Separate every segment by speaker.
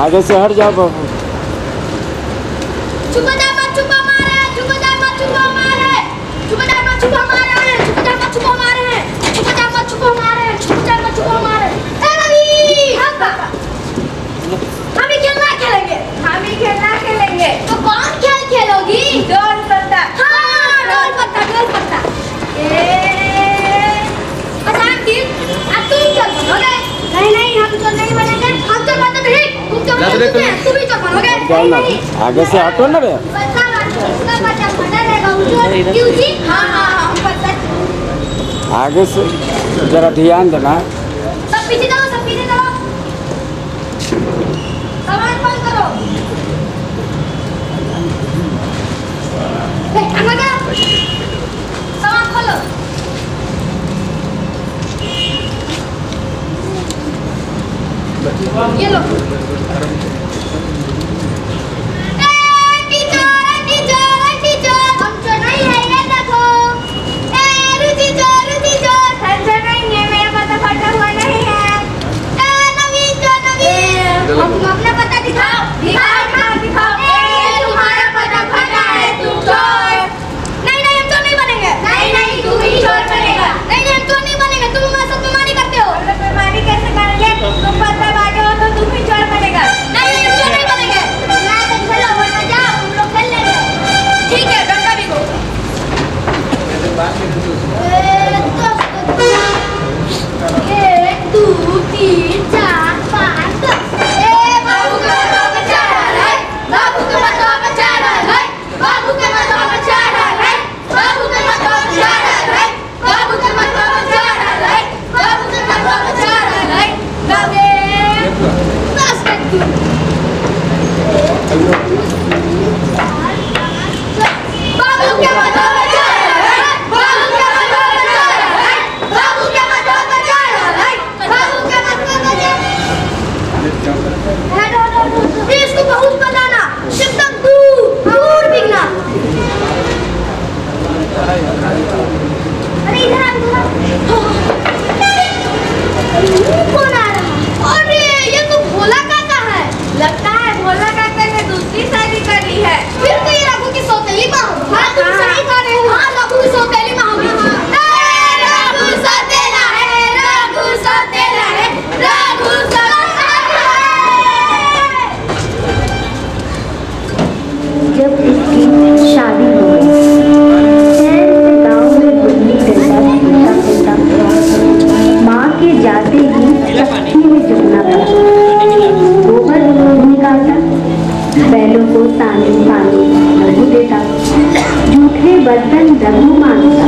Speaker 1: आगे से हट जाओ बाबू।
Speaker 2: तो कौन खेल खेलोगी? डोल पत्ता। हाँ, डोल पत्ता, डोल पत्ता। अच्छा आंटी, अब तुम चल बनोगे? नहीं, हम तो नहीं बनेंगे। हम तो बनते नहीं। तुम तो बनते हैं। तुम ही तो बनोगे। नहीं।
Speaker 1: आगे से हटो ना बे।
Speaker 2: पत्ता बना रहेगा उसको। क्यों जी? हाँ, हम पत्ता।
Speaker 1: आगे से जरा ध्यान देना।
Speaker 2: सब पीछे जाओ, सब पीछे जाओ। सामान बंद करो। सामान खोलो। ये लो। टीचर, हम तो नहीं है ये देखो। रुचि चोर, टेंशन नहीं है, मेरा पता फटा हुआ नहीं है। नवीन, हम अपना पता दिखाओ। तुम्हारा पता फटा है, तुम चोर। नहीं, हम तो नहीं बनेंगे। नहीं, तुम ही चोर बनेगा। नहीं, हम तो नहीं बनेंगे। तुम हमारे साथ बेईमानी करते हो। बेईमानी कैसे करेंगे? तुम पता बांटे हो तो तुम ही चोर बनेगा। नहीं, हम तो नहीं बनेंगे। ना तो चलो, वरना जाओ, हम लोग खेल लेंगे। ठीक है, डंडा भी दो। 1 2 3 4 5 10। बाबू के मथवा पे चढ़ल है। बाबू के मथवा पे चढ़ल है। बाबू के मथवा पे चढ़ल है। बाबू के मथवा पे चढ़ल है। बाबू के मथवा पे चढ़ल है। बाबू के मथवा पे चढ़ल है। गावे 10 तक बाबू के मथवा पे चढ़ल है। बाबू के मथवा पे चढ़ल है। बाबू के मथवा पे चढ़ल है। बाबू के मथवा पे इसको बहुत बताना, एकदम दूर दिखना। अरे इधर कौन आ रहा? अरे ये तो भोला काका है। लगता है भोला काका ने दूसरी शादी कर ली है। फिर तो ये रघु की सौतेली माँ होगी। हाँ, तुम सही कह रहे हो। हाँ, रघु की सौतेली माँ होगी। रघु सौतेला है, रघु सौतेला है, रघु सौतेला है।
Speaker 3: जब उसकी शादी हो गई, शहर से गांव में गुल्ली डंडा खेलता माँ के जाते ही चक्की में झुकना पड़ा। गोबर निकालता, बैलों को सानी पानी रघु देता, जूठे बर्तन रघु मांगता।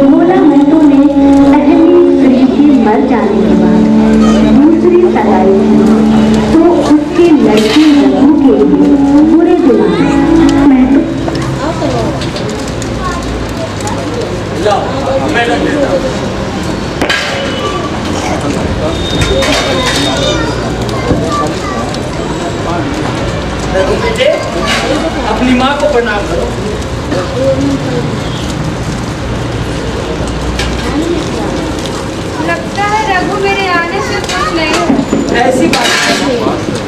Speaker 3: भोला मंटू ने पहली स्त्री के मर जाने के बाद दूसरी सगाई की, तो उसकी लड़की रघु के लिए बुरे दिन आए। मंटू
Speaker 4: बेटे, अपनी माँ को प्रणाम करो।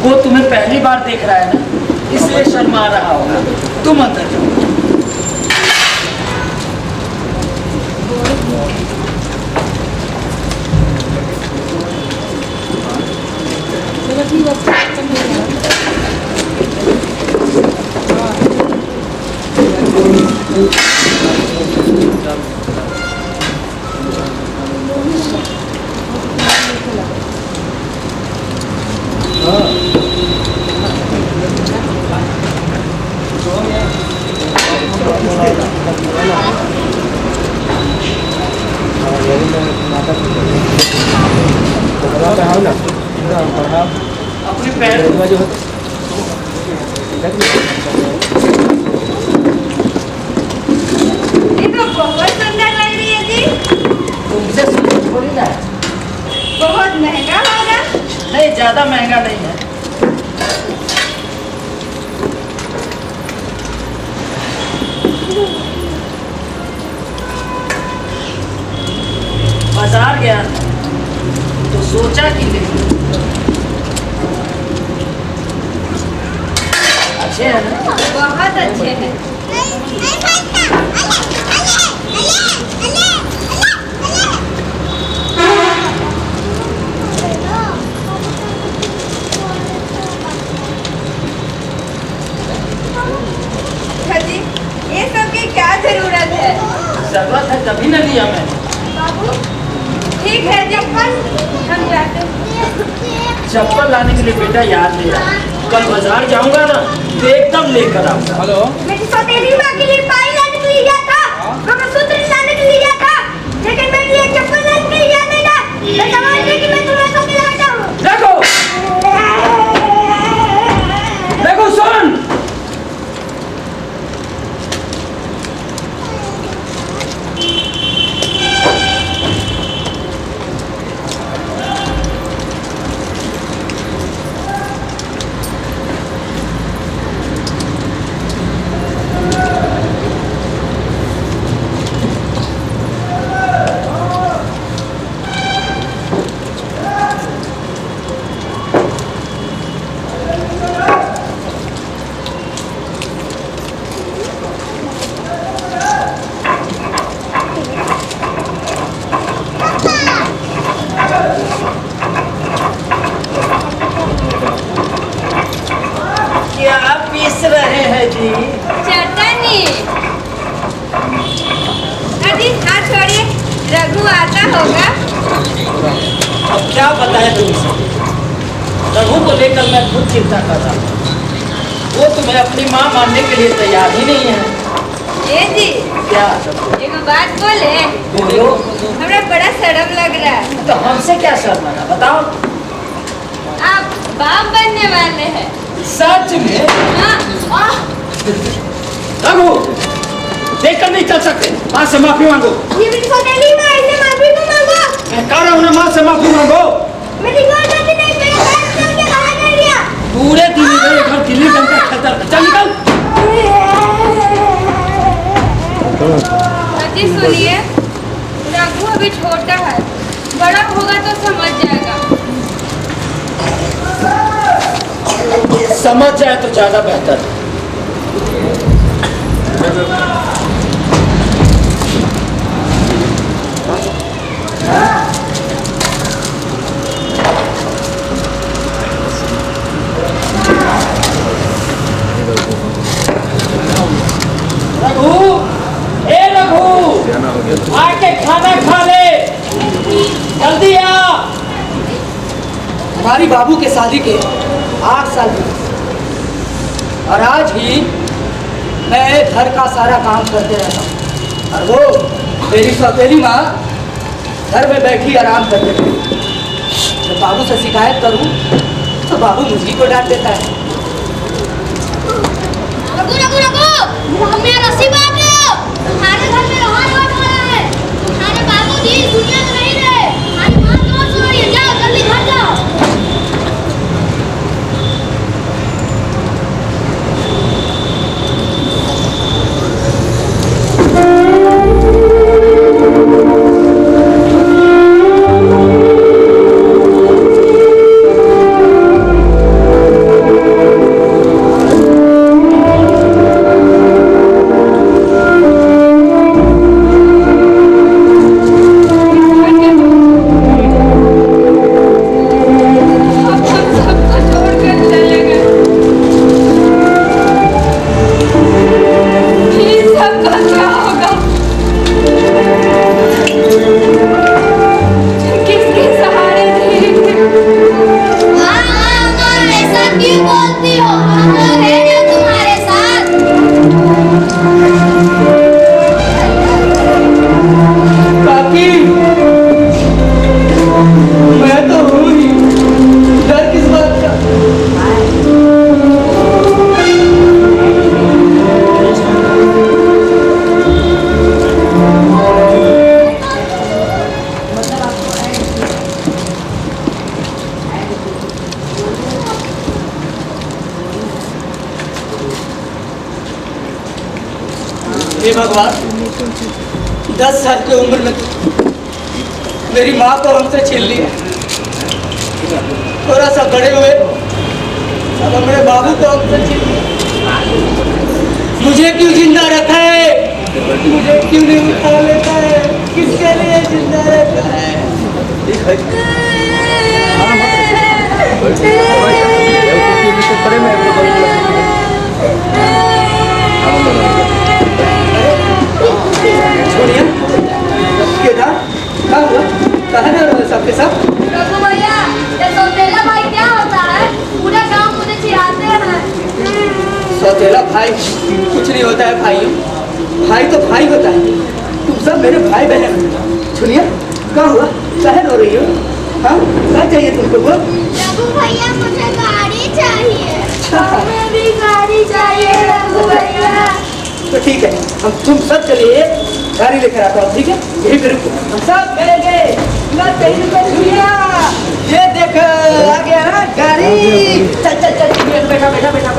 Speaker 4: वो तुम्हें पहली बार देख रहा है ना, इसलिए शर्मा रहा होगा। तुम अंदर जाओ। अपने पैर
Speaker 2: ये तो बहुत सुंदर लग रही है जी।
Speaker 4: तुमसे सुंदर थोड़ी ना है।
Speaker 2: बहुत महंगा होगा।
Speaker 4: नहीं, ज्यादा महंगा नहीं है। बाजार गया तो सोचा कि ले लूं। अच्छे हैं ना?
Speaker 2: बहुत अच्छे हैं। जी, ये सब की क्या जरूरत है?
Speaker 4: जरूरत है तभी न लिया मैंने।
Speaker 2: बाबू, ठीक है जी, हम जाते हैं।
Speaker 4: चप्पल लाने के लिए बेटा याद ले रहा। कल बाजार जाऊंगा ना तो एकदम लेकर आऊंगा। हेलो,
Speaker 2: मेरी सौतेली माँ के लिए पाई लाने के लिए गया था, मंगलसूत्र लाने के लिए गया था, लेकिन मेरे लिए चप्पल लाने के लिए याद नहीं था। मैं समझती कि मैं तुम्हें सौतेली लगाता हूँ।
Speaker 4: देखो देखो, सुन। क्या पीस रहे हैं जी?
Speaker 2: चटनी। अजी हाथ छोड़िए, रघु आता होगा।
Speaker 4: अब क्या बताएं तुमसे? रघु को लेकर मैं खुद चिंता कर रहा हूँ। वो तुम्हें अपनी माँ मानने के लिए तैयार ही नहीं है।
Speaker 2: ये जी,
Speaker 4: क्या?
Speaker 2: एक बात बोले,
Speaker 4: बोलो।
Speaker 2: हमरा बड़ा शर्म लग रहा है।
Speaker 4: तो हमसे क्या शर्म आना, बताओ।
Speaker 2: आप बाप बनने वाले हैं।
Speaker 4: सच में?
Speaker 2: हाँ।
Speaker 4: रघु, देखकर नहीं चल सकते। माँ से माफी मांगो।
Speaker 2: ये मेरी सौतेली माँ, इसे माफी तो मांगो।
Speaker 4: मैं कह रहा हूँ ना, माँ से माफी मांगो।
Speaker 2: मेरी गलती नहीं, मेरे पैर से उनके बाहर कर दिया।
Speaker 4: पूरे दिन इधर उधर गिल्ली डंडा खेलता रहता। चल निकल।
Speaker 2: अजी सुनिए, रघु अभी छोटा है, बड़ा होगा तो समझ जाएगा।
Speaker 4: समझ जाए तो ज्यादा बेहतर है। रघु, ए रघु, आके खाना खा ले, जल्दी आ।
Speaker 5: हमारी बाबू के शादी के 8 साल हुए और आज ही मैं घर का सारा काम करते रहता हूँ और वो मेरी सौतेली माँ घर में बैठी आराम करते रहती। जब बाबू से शिकायत करूँ तो बाबू मुझी को डांट देता है।
Speaker 2: रघु रघु रघु, हमें रस्सी बांध लो। तुम्हारे घर में रोहन होने वाला है। तुम्हारे बाबूजी इस दुनिया में नहीं रहे। हमारी बात तो सुनो, ये जाओ जल्दी घर जाओ।
Speaker 5: भगवान, 10 साल की उम्र में मेरी माँ को हमसे छीन लिया। थोड़ा सा बड़े हुए अब मेरे बाबू को हमसे छीन लिया। मुझे क्यों जिंदा रखा है? मुझे क्यों नहीं उठा लेता है? किसके लिए जिंदा रखा है? छोड़िए, केदार, क्या हुआ? कहाँ जा रहे हो सबके सब?
Speaker 2: रघु भैया, ये सौतेला भाई क्या होता है? पूरा गांव मुझे चिढ़ाते हैं।
Speaker 5: सौतेला भाई कुछ नहीं होता है भाइयों। भाई तो भाई होता है। तुम सब मेरे भाई बहन हो। सुनिए, क्या हुआ? काहे रो रही हो? हाँ, क्या चाहिए तुमको? वो
Speaker 2: रघु भैया, मुझे गाड़ी चाहिए। हमें भी गाड़ी चाहिए रघु भैया।
Speaker 5: तो ठीक है, हम तुम सब चलिए, गाड़ी लेकर आता हूँ। ठीक है, यही पे रुको, हम सब करेंगे। ये देख, आ गया ना गाड़ी। चल चल चल, बैठा बैठा बैठा बैठा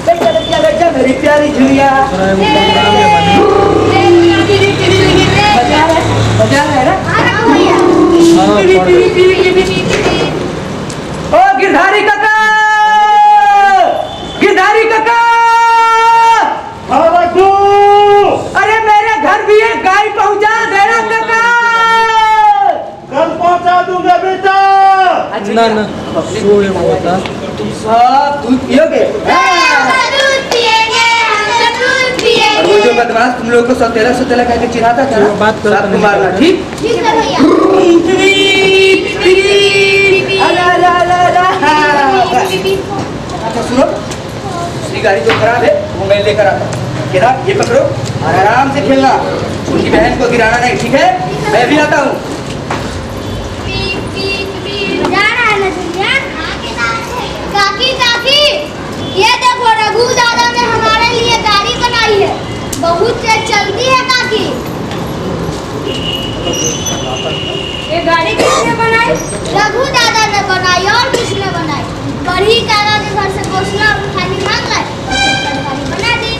Speaker 5: बैठा बैठा बैठा मेरी प्यारी झुलिया। मजा आ रहा है ना?
Speaker 2: हाँ रघु भैया।
Speaker 5: ओ गिरधारी काका, गिरधारी काका। हाँ बाबू। अरे मेरे घर भी एक गाय पहुंचा देना काका।
Speaker 6: कल पहुंचा दूंगा बेटा।
Speaker 5: ना ना, तुम सब दूध पियोगे?
Speaker 2: दूध पिएंगे, हम सब दूध पिएंगे।
Speaker 5: और वो जो बदमाश तुम लोगों को सौतेला सौतेला कहकर चिढ़ाता था, सबको मारना, ठीक?
Speaker 2: ठीक है भैया।
Speaker 5: अला अला अला अला। अच्छा सुनो, दूसरी गाड़ी जो खराब है वो मैं लेकर आता हूँ। केदार, ये पकड़ो और आराम से खेलना। उनकी बहन को गिराना नहीं, ठीक है? मैं भी आता हूँ।
Speaker 2: जा रहा है ना दुनिया? काकी काकी, ये देखो रघु दादा ने हमारे लिए गाड़ी बनाई है। बहुत तेज चलती है काकी। ये गाड़ी किसने बनाई? रघु दादा ने बनाई। और किसने बनाई? बड़ी काका के घर से घोषणा खाली मांग लाए, गाड़ी बना दी।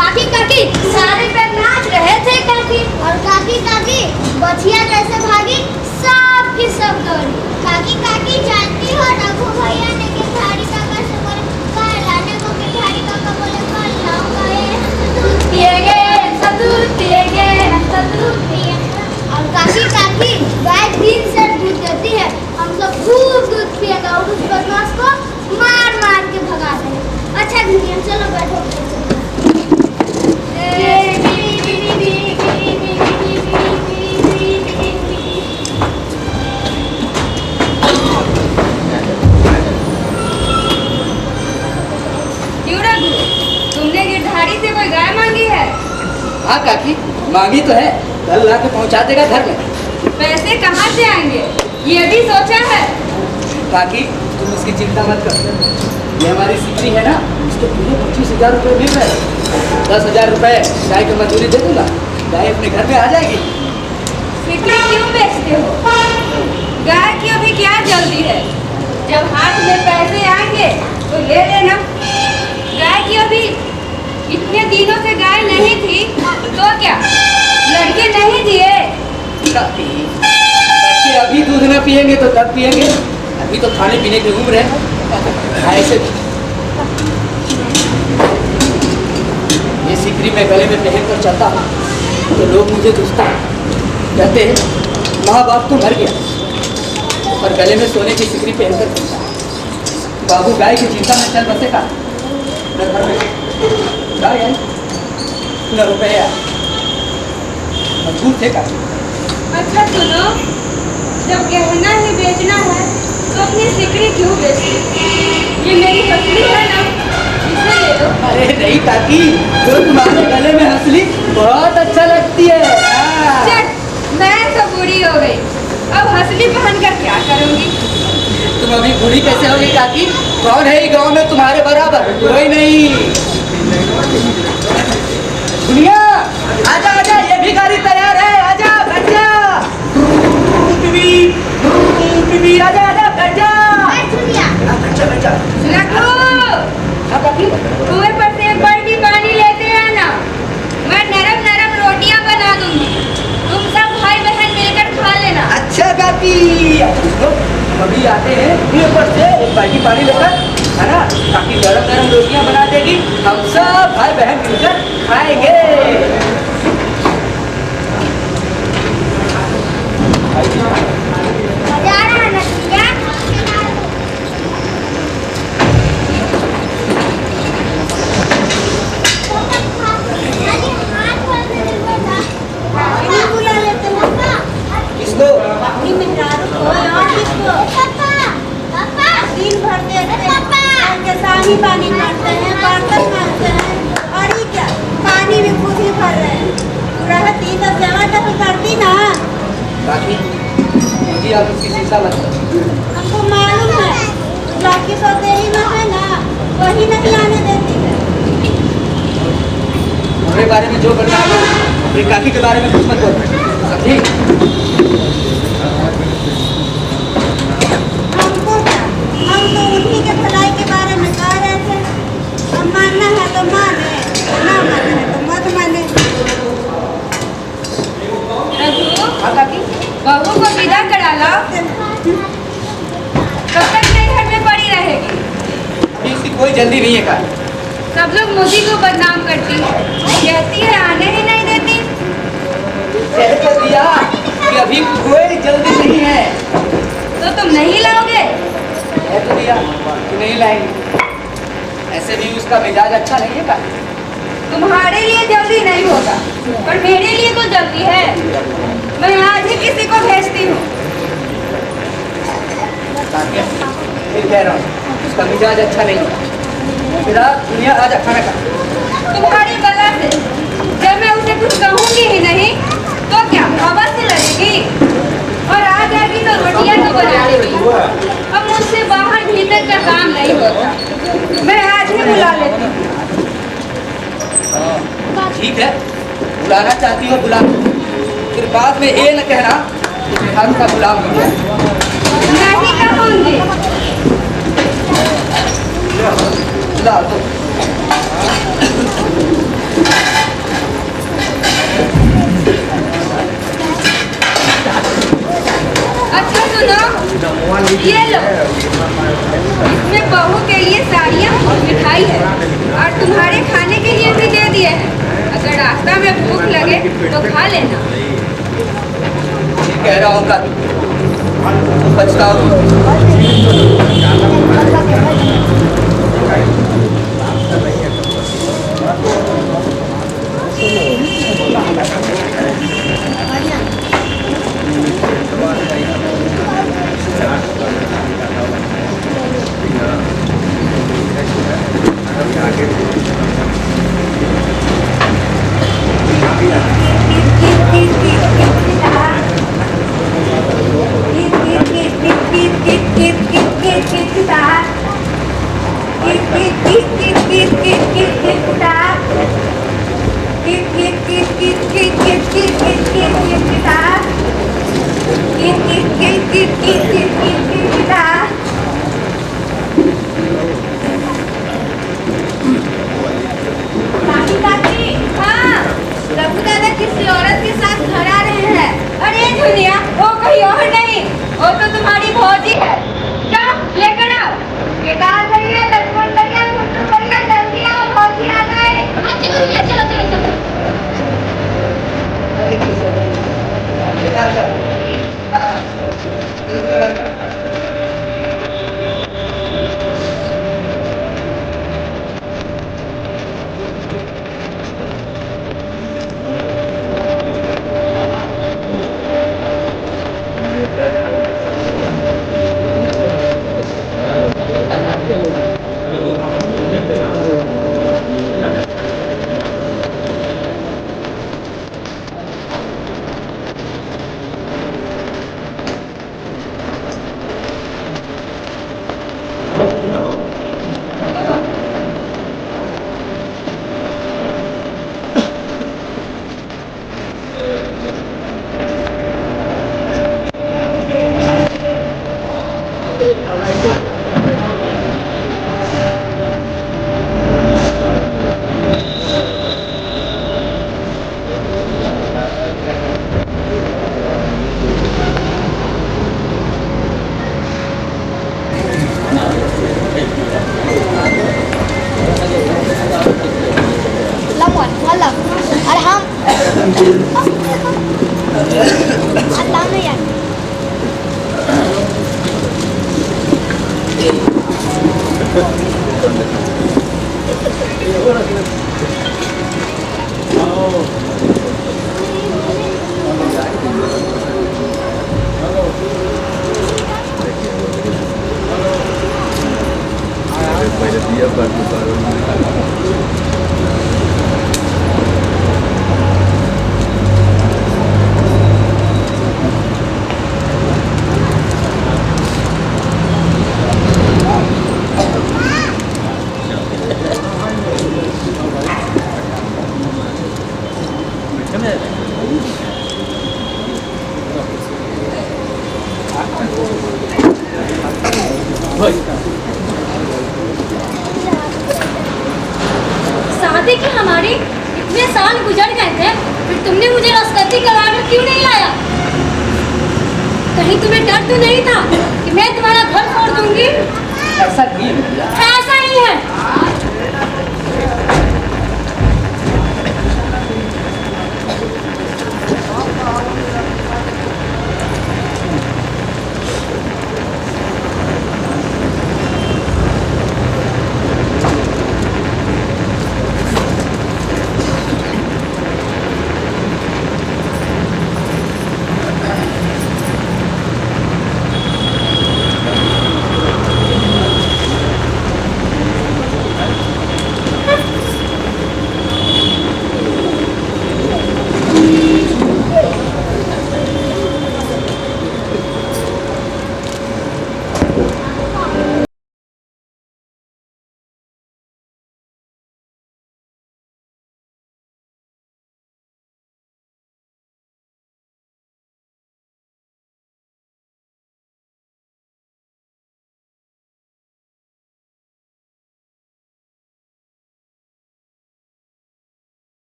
Speaker 2: काकी काकी, सारे पे नाच रहे थे काकी। और काकी काकी, बछिया कैसे भागी? सब की सब दौड़ी। काकी काकी, जानती हो रघु भैया ने गिरधारी काका से बोले कल लाने को। गिरधारी काका बोले कल लाऊंगा। ये दूध पिएंगे, सब दूध पिएंगे, सब दूध पिएंगे। और काकी काकी, गाय 3 से दूध देती है। हम सब खूब दूध पिएंगे और उस बदमाश को मार मार के भगा देंगे। अच्छा दुनिया, चलो बैठो।
Speaker 7: तुमने गिरधारी से कोई गाय मांगी है?
Speaker 5: हाँ काकी, मांगी तो है, कल ला के पहुँचा देगा घर में।
Speaker 7: पैसे कहाँ से आएंगे, ये भी सोचा है?
Speaker 5: काकी, तुम इसकी चिंता मत कर। ये हमारी सिकरी है ना, इसके पूरे 25,000 रुपये मिल रहे हैं। 10,000 रुपये गाय की मजदूरी दे दूंगा, गाय अपने घर में आ जाएगी।
Speaker 7: सिकरी क्यों बेचते हो? गाय की अभी क्या जल्दी है? जब हाथ में पैसे आएंगे तो ले लेना। गाय की अभी इतने दिनों से गाय नहीं थी तो क्या लड़के नहीं दिए?
Speaker 5: काकी, बच्चे अभी दूध न पिएंगे तो कब पिएंगे? अभी तो खाने पीने की उम्र है। ऐसे ये सिकरी में गले में पहन कर चलता हूँ तो लोग मुझे दुखता है, कहते हैं माँ बाप तो मर गया और गले में सोने की सिकरी पहनकर चलता। बाबू गाय की चिंता में चल बसेगा न घर में गाय है न रुपया, मजबूर थे का।
Speaker 7: अच्छा सुनो, जब गहना ही बेचना है तो अपनी सिकरी क्यों बेचती? ये मेरी हंसली है ना, इसे ले लो।
Speaker 5: अरे नहीं काकी, जो तुम्हारे गले में हंसली बहुत अच्छा लगती है।
Speaker 7: चल, मैं तो बूढ़ी हो गई, अब हंसली पहनकर क्या करूंगी?
Speaker 5: तुम अभी बूढ़ी कैसे होगी काकी? कौन है गांव में तुम्हारे बराबर? कोई नहीं। दुनिया, आजा आजा, ये भी गाड़ी तैयार है, आजा बैठ जा। बीबी आजा आजा बैठ जा। बैठ जा बैठ जा।
Speaker 7: रखो,
Speaker 5: हाँ काकी,
Speaker 7: कुएं पर से एक बाल्टी पानी लेते आना। मैं नरम नरम रोटी
Speaker 5: कभी आते हैं ऊपर से एक बाल्टी पानी लेकर, है ना, ताकि गरम गरम रोटियां बना देगी, हम सब भाई बहन मिलकर खाएंगे।
Speaker 2: मजा आ रहा है ना भैया? नहीं बुला लेते पापा।
Speaker 5: किसको?
Speaker 2: अपनी मित्रारों को और किसको? पापा, पापा। दिन भर देखते हैं के शाही पानी मारते हैं, बर्तन मारते हैं, और ये क्या पानी भी खुद ही भर रहे हैं। रहती तो सेवा तो करती ना।
Speaker 5: बाकी मुझे आप उसकी शिक्षा बता।
Speaker 2: हमको मालूम है लाकी सौतेली में है ना, वही नहीं आने देती है।
Speaker 5: हमारे बारे में जो बोलना है, अपनी काकी के बारे में कुछ मत बोल, समझी?
Speaker 2: हमको क्या, हम तो उन्हीं के भलाई के बारे में कह रहे थे। हम मानना है तो माने, ना मानना है तो मत माने।
Speaker 7: रघु,
Speaker 5: हाँ काकी?
Speaker 7: बहू को विदा करा लो। कब तक नहीं घर में पड़ी रहेगी?
Speaker 5: अभी इसकी कोई जल्दी नहीं है का।
Speaker 7: सब लोग मुझी को बदनाम करती है, कहती है आने ही नहीं देती।
Speaker 5: कह तो दिया कि अभी कोई जल्दी नहीं है।
Speaker 7: तो तुम नहीं लाओगे?
Speaker 5: कह तो दिया कि नहीं लाएंगे। ऐसे भी उसका मिजाज अच्छा नहीं है का।
Speaker 7: तुम्हारे लिए जल्दी नहीं होगा, पर मेरे लिए तो जल्दी है। मैं आज ही किसी को भेजती हूँ।
Speaker 5: फिर कह रहा हूँ उसका मिजाज अच्छा नहीं है। फिर आप दुनिया आज खाना खा।
Speaker 7: तुम्हारी बला से जब मैं उसे कुछ कहूँगी ही नहीं तो क्या हवा से लड़ेगी, और आ जाएगी तो रोटियां तो बना लेगी। अब मुझसे बाहर भीतर का काम नहीं होता। मैं आज ही बुला लेती हूँ।
Speaker 5: ठीक है, बुलाना चाहती हो बुला, फिर बाद में ये न कहना कि हाथ का गुलाम हो गया।
Speaker 7: नहीं कहूँगी।
Speaker 5: बुला दो।
Speaker 7: अच्छा सुनो, ये लो, इसमें बहू के लिए साड़ियाँ और मिठाई है, और तुम्हारे खाने के लिए भी दे दिए हैं। अगर रास्ता में भूख लगे तो खा लेना।
Speaker 5: कह रहा हूँ कल पछताओगी।
Speaker 7: रघु दादा किसी औरत के साथ घर आ रहे हैं। अरे दुनिया, वो कोई और नहीं, वो तो तुम्हारी भौजी है। क्या लेकर आओ? केदार भैया, लक्ष्मण भैया, गुड्डू भैया, जल्दी आओ, भौजी आ गए। चलो चलो चलो।
Speaker 2: अल्लाह में यार शादी के हमारे इतने साल गुजर गए थे, फिर तुमने मुझे रसगद्दी कराकर क्यों नहीं लाया? कहीं तुम्हें डर तो नहीं था कि मैं तुम्हारा घर छोड़ दूंगी?
Speaker 5: ऐसा नहीं है भैया।
Speaker 2: ऐसा ही है।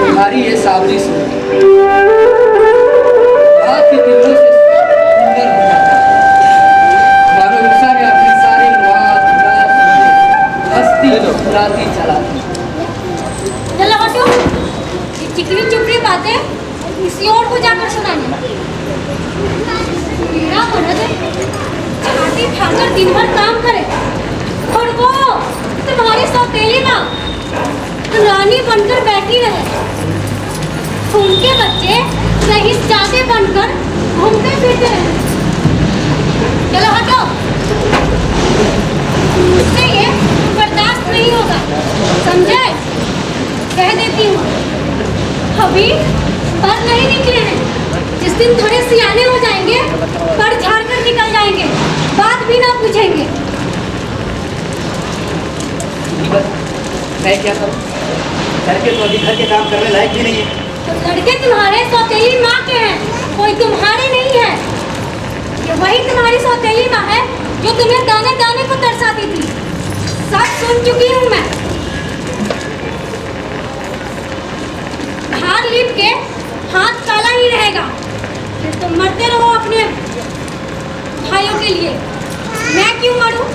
Speaker 5: तुम्हारी ये सावरी सूरत रात के दिनों से सुंदर हो जाता है। मानो इंसान ने अपनी सारी रात हंसती मुस्कुराती चलाती।
Speaker 2: चलो हटो, ये चिकनी चुपड़ी बातें किसी और को जाकर सुनानी। मेरा मर्द छाती ठाकर दिन भर काम करे और वो तुम्हारी सौतेली माँ रानी बनकर बैठी रहे। उनके बच्चे रईसजादे बनकर घूमते फिरते रहे। चलो हटो, मुझसे ये बर्दाश्त नहीं होगा, समझे? कह देती हूँ, अभी पर नहीं निकले हैं। जिस दिन थोड़े सियाने हो जाएंगे, पर झाड़ कर निकल जाएंगे, बात भी ना पूछेंगे।
Speaker 5: मैं क्या करूँ? घर के तो अभी घर के काम करने लायक भी नहीं है।
Speaker 2: तो लड़के तुम्हारे सौतेली माँ के हैं, कोई तुम्हारे नहीं है। ये वही तुम्हारी सौतेली माँ है जो तुम्हें दाने दाने को तरसाती थी। सब सुन चुकी हूँ मैं। हाथ लिप के हाथ काला ही रहेगा, फिर तुम मरते रहो अपने भाइयों के लिए। मैं क्यों मरूं?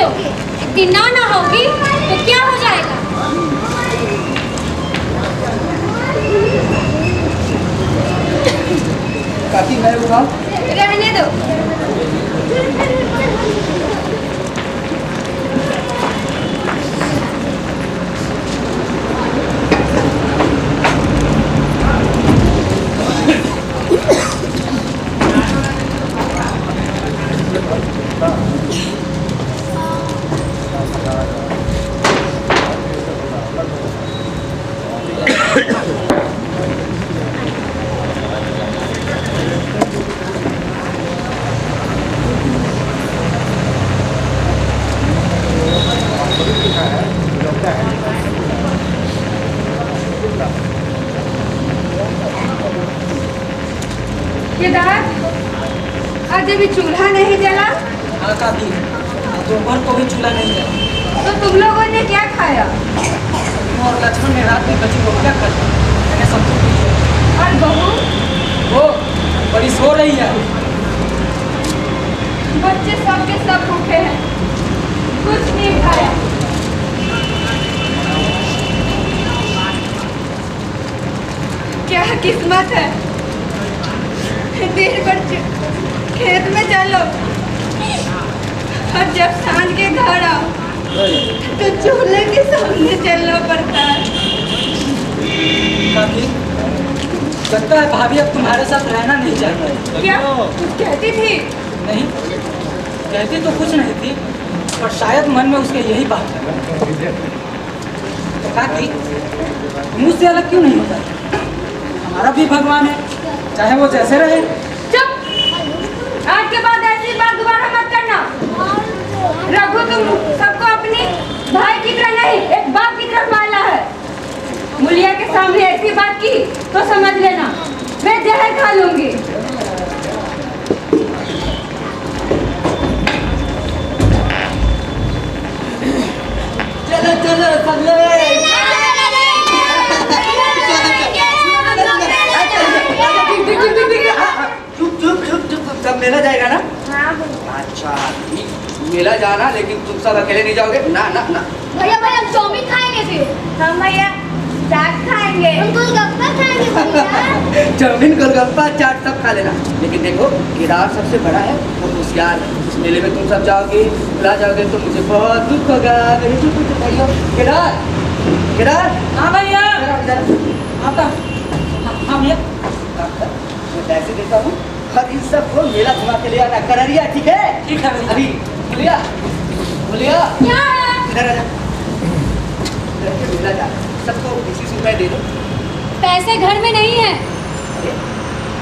Speaker 2: हो, एक दिन ना नहाओगी तो क्या हो जाएगा?
Speaker 5: काकी मैं उठाऊं?
Speaker 7: रहने दो। केदार, आज अभी चूल्हा नहीं जला
Speaker 5: हाँ काकी, दोपहर को भी चूल्हा नहीं जला।
Speaker 7: तो तुम लोगों ने क्या खाया?
Speaker 5: और लक्ष्मण ने रात में बची रोटियां खाई, मैंने सबको पूछा।
Speaker 7: और बहू?
Speaker 5: वो बड़ी सो रही है।
Speaker 7: बच्चे सब के सब भूखे हैं, कुछ नहीं खाया। क्या किस्मत है, दिन भर खेत में चलो और जब सांझ के घर आओ तो चूल्हे के सामने चलना पड़ता है।
Speaker 5: काकी, लगता है भाभी अब तुम्हारे साथ रहना नहीं चाहती।
Speaker 7: क्या कुछ कहती थी?
Speaker 5: नहीं, कहती तो कुछ नहीं थी, पर शायद मन में उसके यही बात है। तो काकी, मुझसे अलग क्यों नहीं होता? हमारा भी भगवान है, चाहे वो जैसे रहे।
Speaker 7: चुप! आज के बाद ऐसी बात दोबारा मत करना। रघु, तुम सबको अपनी भाई की तरह नहीं, एक बाप की तरह पाला है। मुलिया के सामने ऐसी बात की तो समझ लेना मैं जहर खा लूंगी।
Speaker 5: चलो चलो सब लोग, सब मेला जाएगा ना? अच्छा, मेला जाना, लेकिन तुम सब अकेले नहीं जाओगे? ना ना ना।
Speaker 2: भैया भैया हम चाउमीन खाएंगे फिर।
Speaker 7: हम भैया चाट खाएंगे।
Speaker 2: हम गोलगप्पा खाएंगे भैया।
Speaker 5: चाउमीन, गोलगप्पा, चाट सब खा लेना। लेकिन देखो, केदार सबसे बड़ा है और होशियार है। इस मेले में तुम सब जाओगे, बुला जाओगे तो मुझे बहुत दुख होगा। मेरे छोटे भाइयों, केदार, केदार। हाँ भैया। आपका, हाँ भैया। मैं पैसे देता हूँ और इन सबको मेला घुमा के ले आना, कररिया, ठीक है? ठीक है अभी। बोलिया, बोलिया।
Speaker 2: क्या है?
Speaker 5: इधर आ जा। इधर के मेला जा, सबको 20 रुपए दे दो।
Speaker 2: पैसे घर में नहीं है।
Speaker 5: अरे,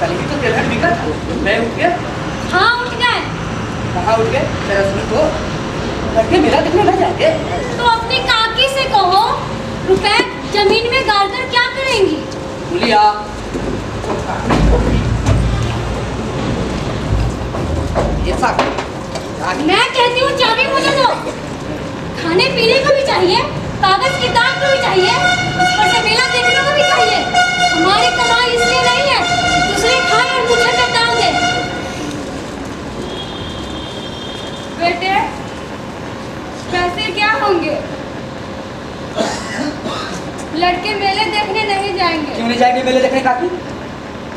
Speaker 5: कल ही तो तेलहन बिका था, मैं उठ गया।
Speaker 2: हाँ उठ गए।
Speaker 5: कहाँ उठ गए? मेरा सुन तो, लड़के मेला देखने ना जाएंगे।
Speaker 2: तो अपनी काकी से कहो, रुपए जमीन में गाड़कर क्या करेंगी?
Speaker 5: बोलिया। ये सब
Speaker 2: मैं कहती हूँ चाबी मुझे दो। खाने पीने को भी चाहिए, कागज किताब को भी चाहिए, ऊपर से मेला देखने को भी चाहिए। हमारी कमाई इसलिए नहीं है दूसरे खाए और मुझे पे दाव दे।
Speaker 7: बेटे, पैसे क्या होंगे? लड़के मेले देखने नहीं जाएंगे।
Speaker 5: क्यों नहीं जाएंगे मेले देखने? काकी,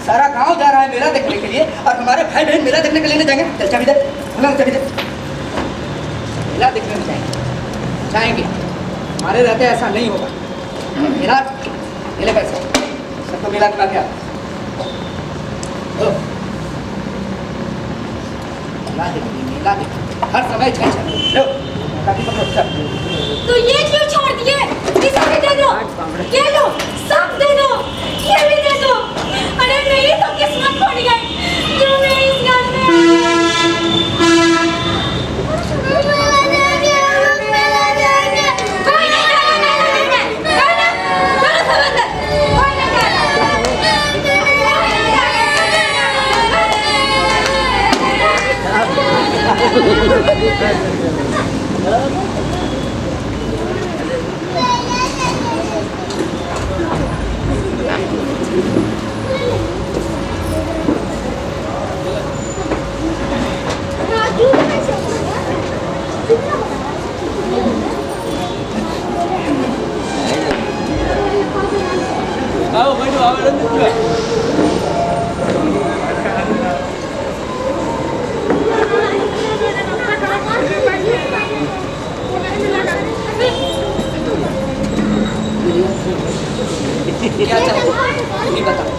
Speaker 5: सारा गांव जा रहा है मेला देखने के लिए और हमारे भाई बहन मेला देखने के लिए नहीं जाएंगे? चल चाबी दे, चाबी दे। मेला देखने में जाएंगे, हमारे रहते ऐसा नहीं होगा। मेला, मेले पैसे सबको मेला घुमा के आओ। मेला देखिए, हर समय लो, काकी पकड़ो, चल।
Speaker 2: तो ये क्यों छोड़ दिए? इसे भी दे दो, ये लो, सब दे दो, ये भी दे दो। अरे नहीं तो किस्मत फूट गई, क्यों मैं इस घर में? कोई नहीं जाएगा मेला देखने, कोई ना, चलो सब अंदर, कोई नहीं
Speaker 5: क्या चाहते हो? तुम ही बताओ।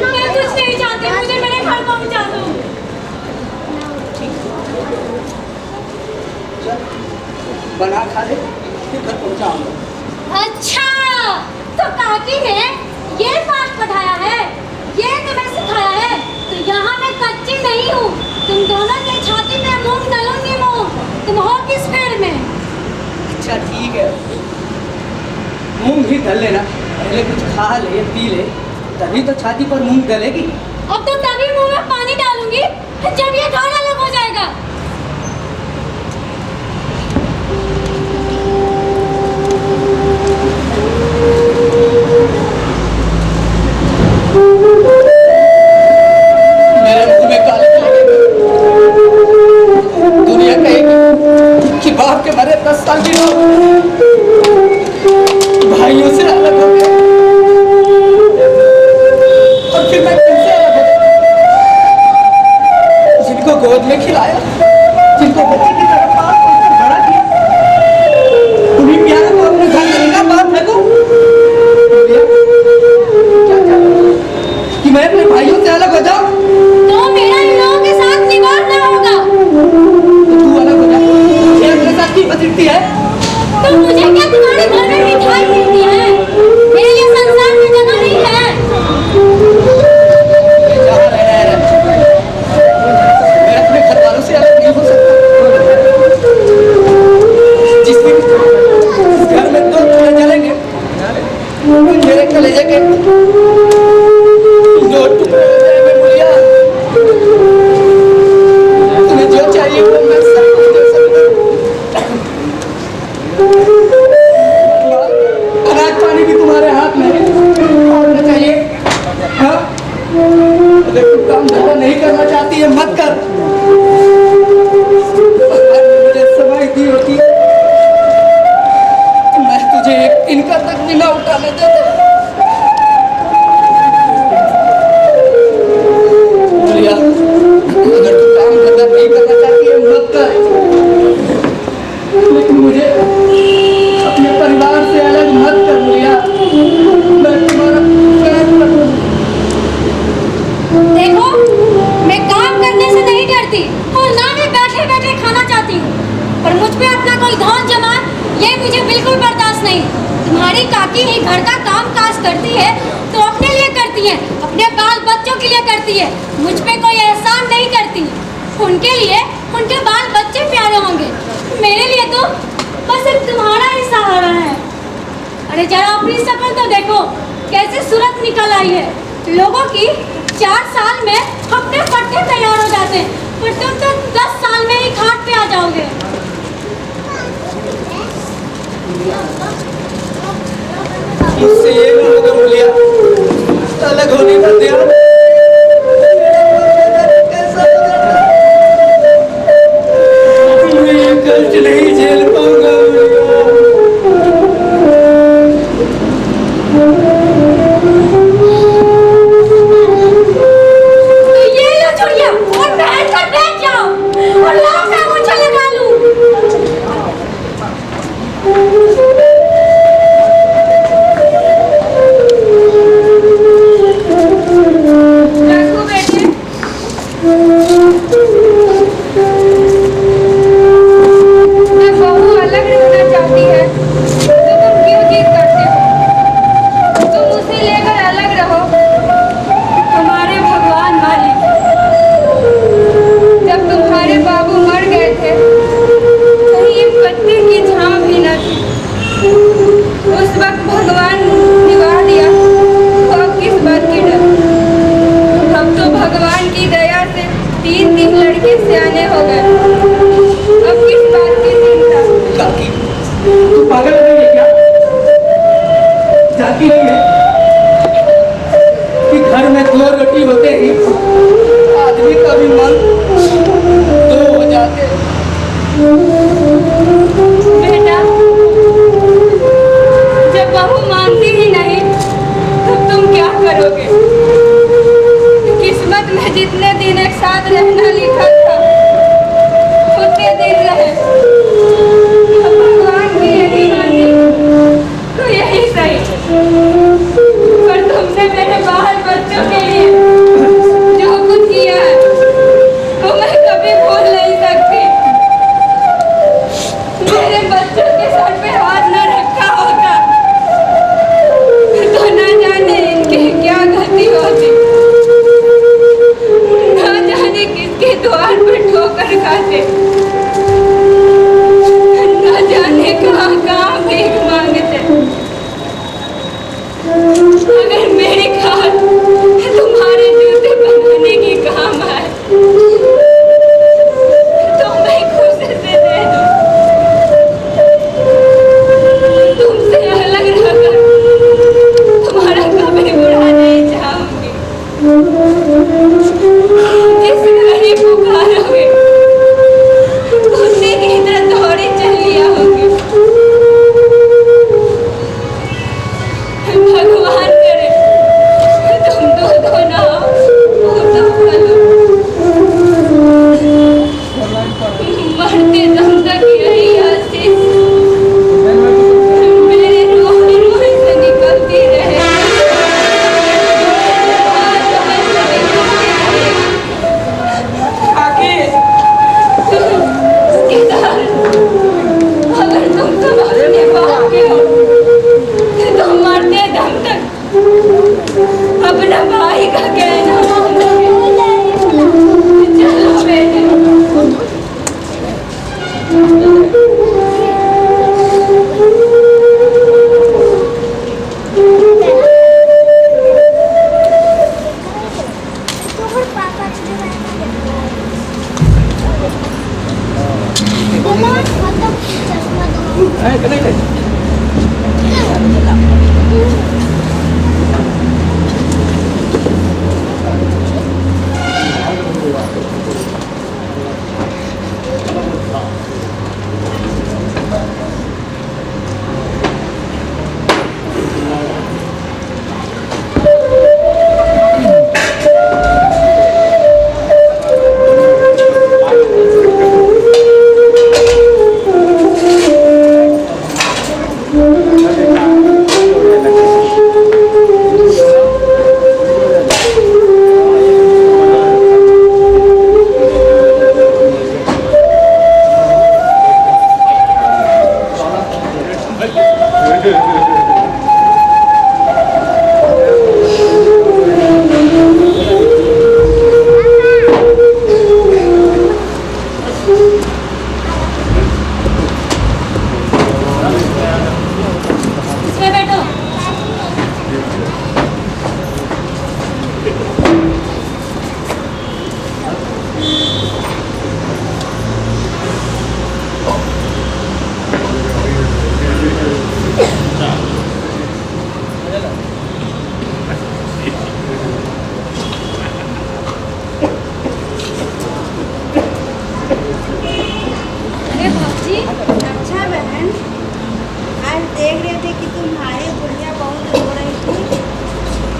Speaker 7: मैं कुछ नहीं चाहती, मुझे मेरे घर पहुंचा दो।
Speaker 5: बना खा ले, फिर घर पहुँचाऊंगा।
Speaker 2: अच्छा, तो काकी ने ये पाठ पढ़ाया है, ये तुम्हें सिखाया है। तो यहाँ मैं कच्ची नहीं हूँ, तुम दोनों के छाती में मूंग डालूंगी मूंग। तुम हो किस पेड़ में?
Speaker 5: अच्छा ठीक है, मूंग भी धर लेना, पहले कुछ खा ले पी ले, तभी तो छाती पर मूंग डलेगी।
Speaker 2: अब तो तभी मुंह में पानी डालूंगी जब ये खाना अलग हो जाएगा।
Speaker 5: मेरे मुंह में काले लगेंगे। दुनिया कहेगी कि बाप के मरे 10 साल भी हो, भाइयों से अलग हो गए, और फिर मैं तुमसे अलग हो गया। जिनको गोद में खिलाया, जिनको बच्चे की तरह पाल पोस कर बड़ा किया, उन्हीं प्यारों को अपने घर में निकाल बाहर फेंको। क्या चाहते हो? कि मैं अपने भाइयों से अलग हो जाऊं?
Speaker 2: तो मेरा इन लोगों के साथ निभाना होगा।
Speaker 5: तो तू अलग हो जा, ये अपने साथ की बदलती है।
Speaker 2: तो मुझे क्या तुम्हारे घर में मिठाई मिलती है? मेरे लिए संसार में जगह नहीं है।
Speaker 5: जहाँ रहना है, मैं अपने घर वालों से अलग नहीं हो सकता। जिस दिन इस घर में 2 चूल्हे जलेंगे, मेरे कलेजे के 2 टुकड़े हो जाएंगे। मुलिया, तुम्हें जो चाहिए वो मैं सब कुछ दे सकता हूँ। अनाज पानी भी तुम्हारे हाथ में है, और न चाहिए। हाँ? अगर तुम काम धंधा नहीं करना चाहती है, मत कर। भगवान ने मुझे समय दी होती, मैं तुझे एक तिनका तक भी ना उठाने देता। बोलिया, अगर तू काम धंधा नहीं करना चाहती है, मत कर। लेकिन मुझे अपने परिवार से अलग मत कर। बोलिया, मैं तुम्हारा पैर पकड़ूं।
Speaker 2: देखो, मैं काम करने से नहीं डरती और ना ही बैठे बैठे खाना चाहती हूँ, पर मुझ पे अपना कोई धौन जमा, ये मुझे बिल्कुल बर्दाश्त नहीं। तुम्हारी काकी ही घर का काम काज करती है तो अपने लिए करती है, अपने बाल बच्चों के लिए करती है, मुझ पे कोई एहसान नहीं करती। उनके लिए उनके बाल बच्चे प्यारे होंगे, मेरे लिए तो बस एक तुम्हारा ही सहारा है। अरे जरा अपनी शक्ल तो देखो, कैसे सूरत निकल आई है। लोगों की 4 साल में अपने पट्टे तैयार हो जाते हैं, पर तुम तो 10 साल में ही घाट पे आ जाओगे।
Speaker 5: मुझसे ये ना होगा। बोलिया, अलग होने का ध्यान कैसा होगा? मैं ये कष्ट नहीं झेल पाऊंगा।
Speaker 2: तो ये लो चुड़िया और पहन कर बैठ जाओ और लाओ मैं मुझे लगा लूं।
Speaker 7: रघु बेटे, जब बहू अलग रहना चाहती है तो तुम क्यों जिद करते हो? तुम उसे लेकर अलग रहो। हमारे भगवान मालिक, जब तुम्हारे बाबू मर गए थे कहीं एक पत्ते की छांव भी न थी, उस वक्त भगवान निभा दिया, तो अब किस बात की डर? अब तो भगवान की दया से 3 लड़के सियाने हो गए, अब किस बात की चिंता?
Speaker 5: काकी, तू पागल हो गई है क्या? जाती नहीं है कि घर में 2 रोटी होते ही आदमी का भी मन 2 हो जाते।
Speaker 7: बेटा, जब बहू मानती ही नहीं तो करोगे? किस्मत में जितने दिन एक साथ रहना लिखा था उतने दिन रहे। अब भगवान की यही मर्जी तो यही सही। पर तुमने मेरे बाहर बच्चों के लिए जो कुछ किया है वो मैं कभी भूल नहीं सकती। मेरे बच्चों के सर पे हाथ न रखा होगा तो न जाने इनकी क्या गति होती, न जाने किसके द्वार पर ठोकर खाते, न जाने कहाँ कहाँ भीख मांगते। अगर मेरी खाल तुम्हारे जूते बनाने की काम आए तो मैं खुशी से दे दूं। तुमसे अलग रहकर तुम्हारा कभी बुरा नहीं चाहूंगी। जिस घड़ी पुकारोगे उसी की तरह दौड़ी चली आऊंगी। भगवान करे तुम दो ना मरते दम तक यही आशीष मेरे रूह से निकलती रहे। अगर तुम सब अपने बाप के हो तो मरते दम तक अपना भाई का कहना मानोगे। चलो बेटे।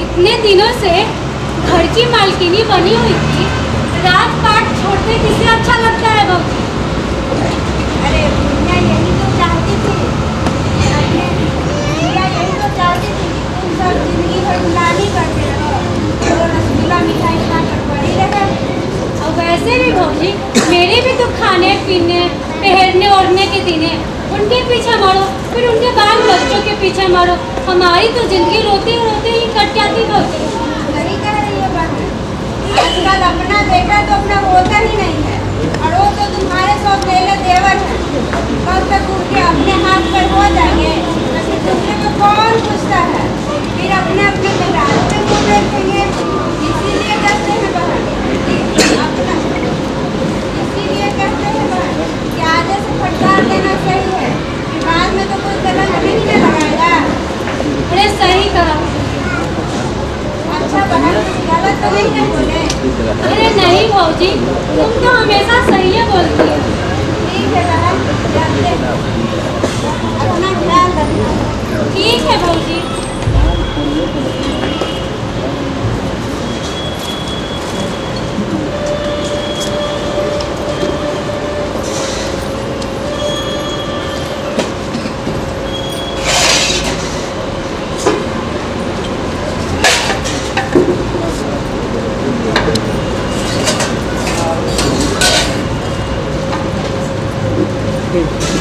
Speaker 7: इतने दिनों से घर की मालकिनी बनी हुई थी, रात पाट छोड़ते किसे अच्छा लगता है बाबू?
Speaker 2: अरे भैया यही तो चाहती थी, भैया यही तो चाहती थी कि तुम सब जिंदगी भर गुलामी करते रहो और रसगुल्ला मिठाई खाकर पड़ी रहे।
Speaker 3: और वैसे भी भौजी मेरे भी तो खाने पीने पहनने ओढ़ने के दिन है, उनके पीछे मरो, फिर उनके बाल बच्चों के पीछे मरो। हमारी तो जिंदगी रोते रोते ही कट जाती भौजी।
Speaker 2: सही कह रही है बात। आजकल अपना बेटा तो अपना होता ही नहीं है, और वो तो तुम्हारे सब पहले देवर है। कब तक उनके अपने हाथ पर हो जाएंगे फिर दूसरे को कौन पूछता है? फिर अपने अपने बेटाओं पे मुँह देखेंगे। इसीलिए कहते हैं बहन इसीलिए कहते हैं बहन कि आगे से फटकार देना सही है, कि बाद में तो कोई गलत नहीं न लगाएगा।
Speaker 3: अरे सही कहा।
Speaker 2: अच्छा बहन गलत तो नहीं है बोले?
Speaker 3: अरे नहीं भौजी, तुम तो हमेशा सही है बोलती हो।
Speaker 2: ठीक है बहन, जाते हैं। अपना ख्याल रखना।
Speaker 3: ठीक है भौजी।
Speaker 7: उठो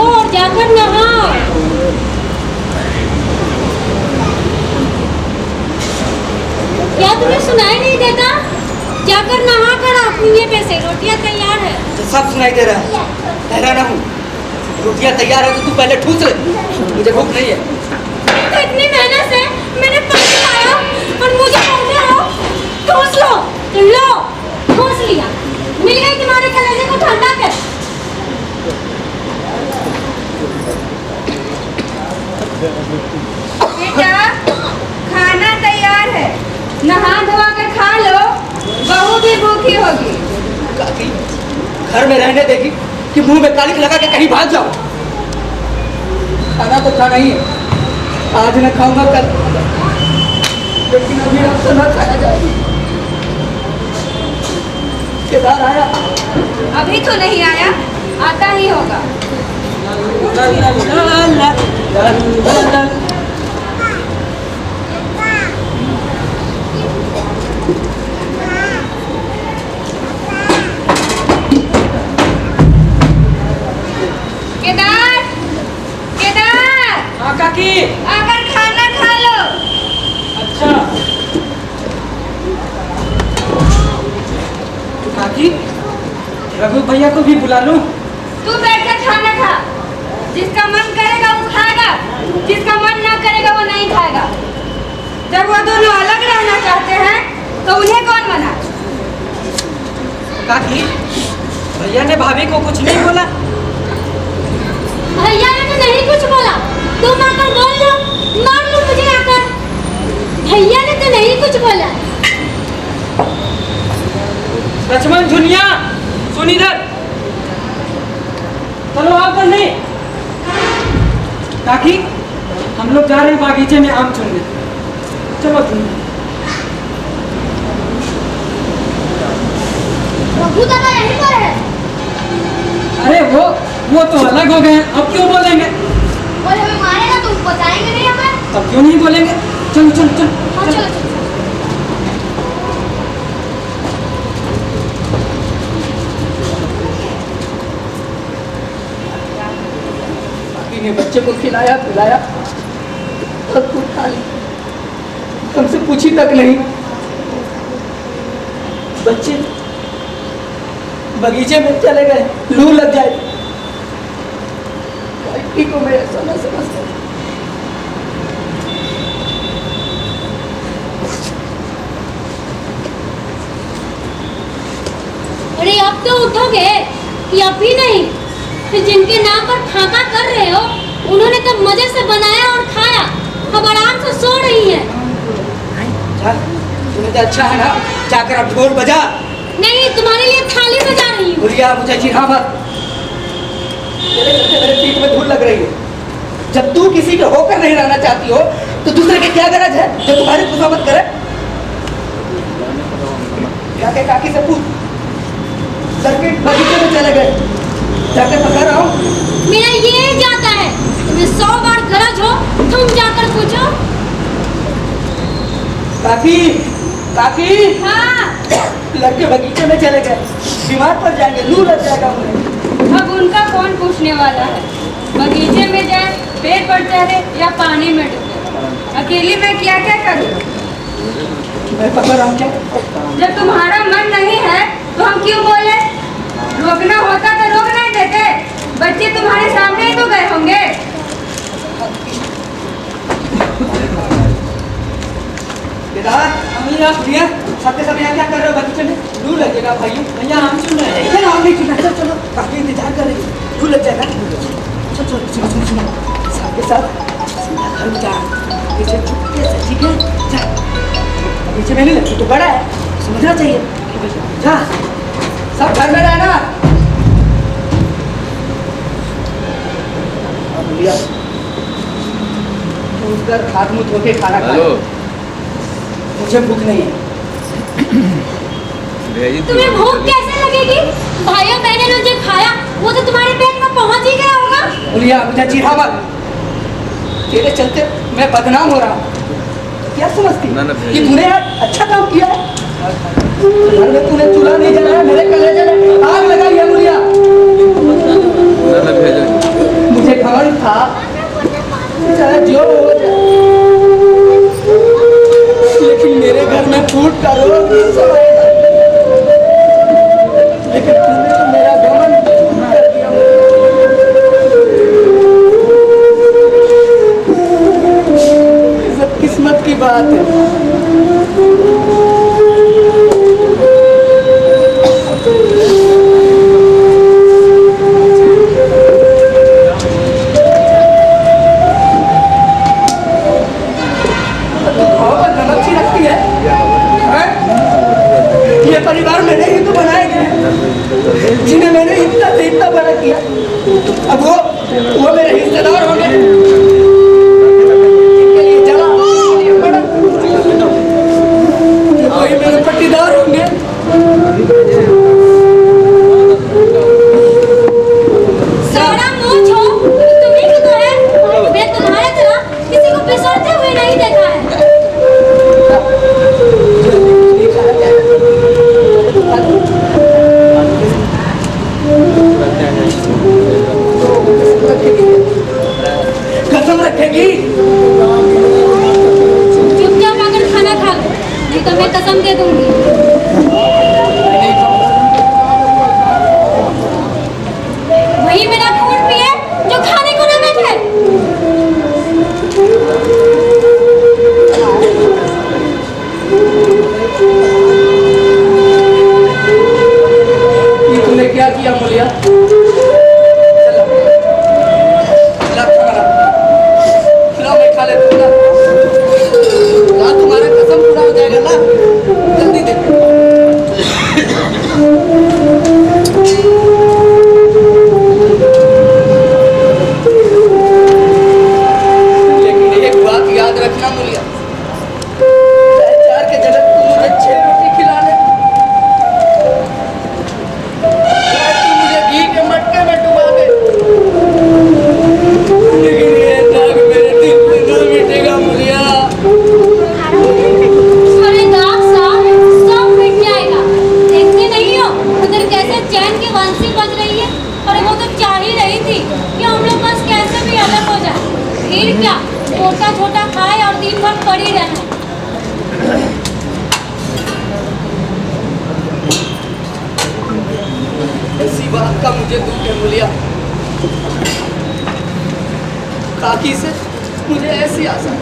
Speaker 7: और जाकर नहाओ। क्या तुम्हें सुनाई नहीं देता? जाकर नहा कर आओ कुएं पे से, रोटियां तैयार है।
Speaker 5: तो सब सुनाई दे रहा है, हैरान हूँ। रोटियां तैयार है तो तू पहले ठूस ले, मुझे भूख नहीं है।
Speaker 7: तो इतनी मेहनत से मैंने पानी लाया और मुझे बोलते हो ठूस लो। लो, ठूस लिया। मिल गई तुम्हारे कलेजे को ठंडा कर। बेटा, खाना तैयार है, नहा धोआ कर खा लो, बहू भी भूखी होगी।
Speaker 5: काकी, घर में रहने देगी कि मुंह में कालिक लगा के कहीं भाग जाओ? खाना तो खाना ही है, आज न खाऊंगा कल, लेकिन अभी आपसे न खाया जाएगी। केदार आया?
Speaker 7: अभी तो नहीं आया, आता ही होगा। केदार, केदार,
Speaker 4: हाँ काकी।
Speaker 7: आकर खाना खा लो।
Speaker 4: अच्छा काकी, रघु भैया को भी बुला लूं?
Speaker 7: तू बैठकर खाना खा। जिसका मन करेगा वो खाएगा, जिसका मन ना करेगा वो नहीं खाएगा। जब वो दोनों अलग रहना चाहते हैं तो उन्हें कौन मना?
Speaker 4: काकी, भैया ने भाभी को कुछ नहीं बोला?
Speaker 2: भैया ने तो नहीं कुछ बोला, तुम आकर बोल लो, मार लो मुझे आकर। भैया ने तो नहीं कुछ बोला।
Speaker 4: लक्ष्मण झुनिया, सुन इधर। चलो आओ कर नहीं। काकी, हम लोग जा रहे हैं बागीचे में आम चुनने। चलो तुम।
Speaker 2: रघु दादा यहीं पर है।
Speaker 4: अरे वो तो अलग हो गए हैं, अब क्यों बोलेंगे?
Speaker 2: और हमें मारेगा तो बताएंगे नहीं हमें।
Speaker 4: तब क्यों नहीं बोलेंगे? चलो चलो चलो
Speaker 2: हाँ
Speaker 4: चलो।
Speaker 2: चलो चलो।
Speaker 5: काकी ने बच्चे को खिलाया पिलाया, सब कुछ खा लिया, हमसे पूछी तक नहीं। बच्चे बगीचे में चले गए, लू लग जाए। काकी को मैं ऐसा न समझता।
Speaker 2: अरे अब तो उठोगे कि अब भी नहीं? फिर जिनके नाम पर फाका कर रहे हो उन्होंने तो मजे से बनाया और खाया, अब आराम से सो रही है।
Speaker 5: तुम्हें तो अच्छा है ना, जाकर अब ढोल बजा।
Speaker 2: नहीं, तुम्हारे लिए थाली बजा रही हूँ।
Speaker 5: भूलिया मुझे चिढ़ा मत, तेरे चलते मेरे पीठ में धूल लग रही है। जब तू किसी के होकर नहीं रहना चाहती हो तो दूसरे के क्या गरज है जो तुम्हारी खुशामद करे? जाके काकी से पूछ, लड़के बगीचे में चले गए, जाकर पकड़ आओ।
Speaker 2: मेरा ये जाता है, तुम्हें 100 बार गरज हो तुम जाकर पूछो।
Speaker 5: काकी, काकी,
Speaker 7: हाँ,
Speaker 5: लड़के बगीचे में चले गए, बीमार पड़ जाएंगे, लू लग जाएगा उन्हें।
Speaker 7: अब उनका कौन पूछने वाला है? बगीचे में जाए, पेड़ पर चढ़े या पानी में डूबे, अकेली मैं क्या क्या करूँ?
Speaker 5: मैं पकड़ आऊँ क्या?
Speaker 7: जब तुम्हारा मन नहीं है तो हम क्यों बोले? रोकना होता तो रोक नहीं देते। बच्चे तुम्हारे सामने ही तो गए होंगे।
Speaker 5: केदार, अमीरा, प्रिया, सबके सब यहाँ क्या कर रहे हो बगीचे में? लू लगेगा भाइयों।
Speaker 4: भैया हम सुन रहे हैं।
Speaker 5: चलो हम नहीं सुना, चलो चलो, काफी इंतजार कर रही है, लू लग जाएगा। चलो चलो सुनो सुनो सुनो, सबके साथ सीधा घर में जा, पीछे चुपके से, ठीक है? जा, पीछे में नहीं लगती तो बड़ा है, समझना चाहिए। जा, सब घर में रहना। अब लिया, तू उठकर हाथ मुंह धो के खाना खा। मुझे भूख नहीं है।
Speaker 2: तुम्हें भूख कैसे लगेगी? भाइयों बहनों ने जो खाया
Speaker 5: मुलिया मुझे चिढ़ा मत। तेरे चलते मैं बदनाम हो रहा हूँ। क्या समझती कि तूने यार अच्छा काम किया है? घर में तूने चूल्हा नहीं जलाया, मेरे कलेजे में आग लगाई है मुलिया। मुझे घमंड था चाहे जो हो जाए, लेकिन मेरे घर में फूट का रोग नहीं समाएगा। लेकिन तूने तो मेरा घमंड कर दिया। ये सब किस्मत की बात है। ये परिवार मैंने ही तो बनाए गए, जिन्हें मैंने इतना से इतना बड़ा किया। अब वो मेरे हिस्सेदार होंगे, जिनके लिए जला, जिनके लिए बड़ा, वही मेरे पट्टीदार होंगे।
Speaker 2: सारा मुंह छो, तुम्हें क्यों तो है? मैं तुम्हारे तरह किसी को बिसरते हुए नहीं देखा है।
Speaker 5: कसम रखेगी?
Speaker 2: चुपचाप आकर खाना खा लो, नहीं तो मैं कसम दे दूंगी। वही मेरा खून पिए जो खाने को न बैठे।
Speaker 5: ये तूने क्या किया मुलिया? खिलाओ, मैं खा लेता हूँ ना। तुम्हारा कसम पूरा हो जाएगा ना, जल्दी दे। लेकिन एक बात याद रखना मुलिया, चाहे 4 के जगह तू मुझे 6 रोटी खिला ले, चाहे तू मुझे घी के मटके में डुबा दे, लेकिन ये दाग मेरे दिल में न मिटेगा मुलिया।
Speaker 2: अरे दाग साहब, सब मिट जाएगा। देखते नहीं हो उधर कैसे चैन की बंसी बज रही है? और वो तो चाह ही रही थी कि हम लोग बस कैसे भी अलग हो जाए। फिर क्या, छोटा छोटा खाए और दिन भर पड़ी रहना।
Speaker 5: ऐसी बात का मुझे दुख है मुलिया। काकी से मुझे ऐसी आशा थी।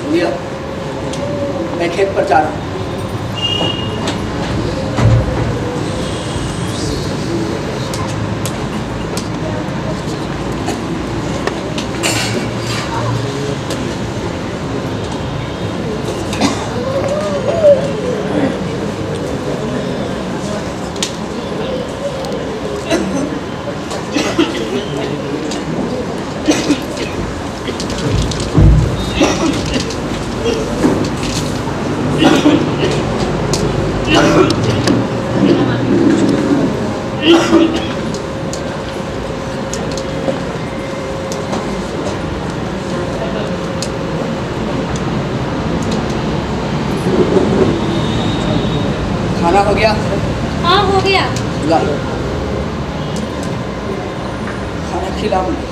Speaker 5: मुलिया, मैं खेत पर जा रहा हूँ। खाना हो गया?
Speaker 2: हाँ, हो गया।
Speaker 5: ला, खाना खिला मुझे।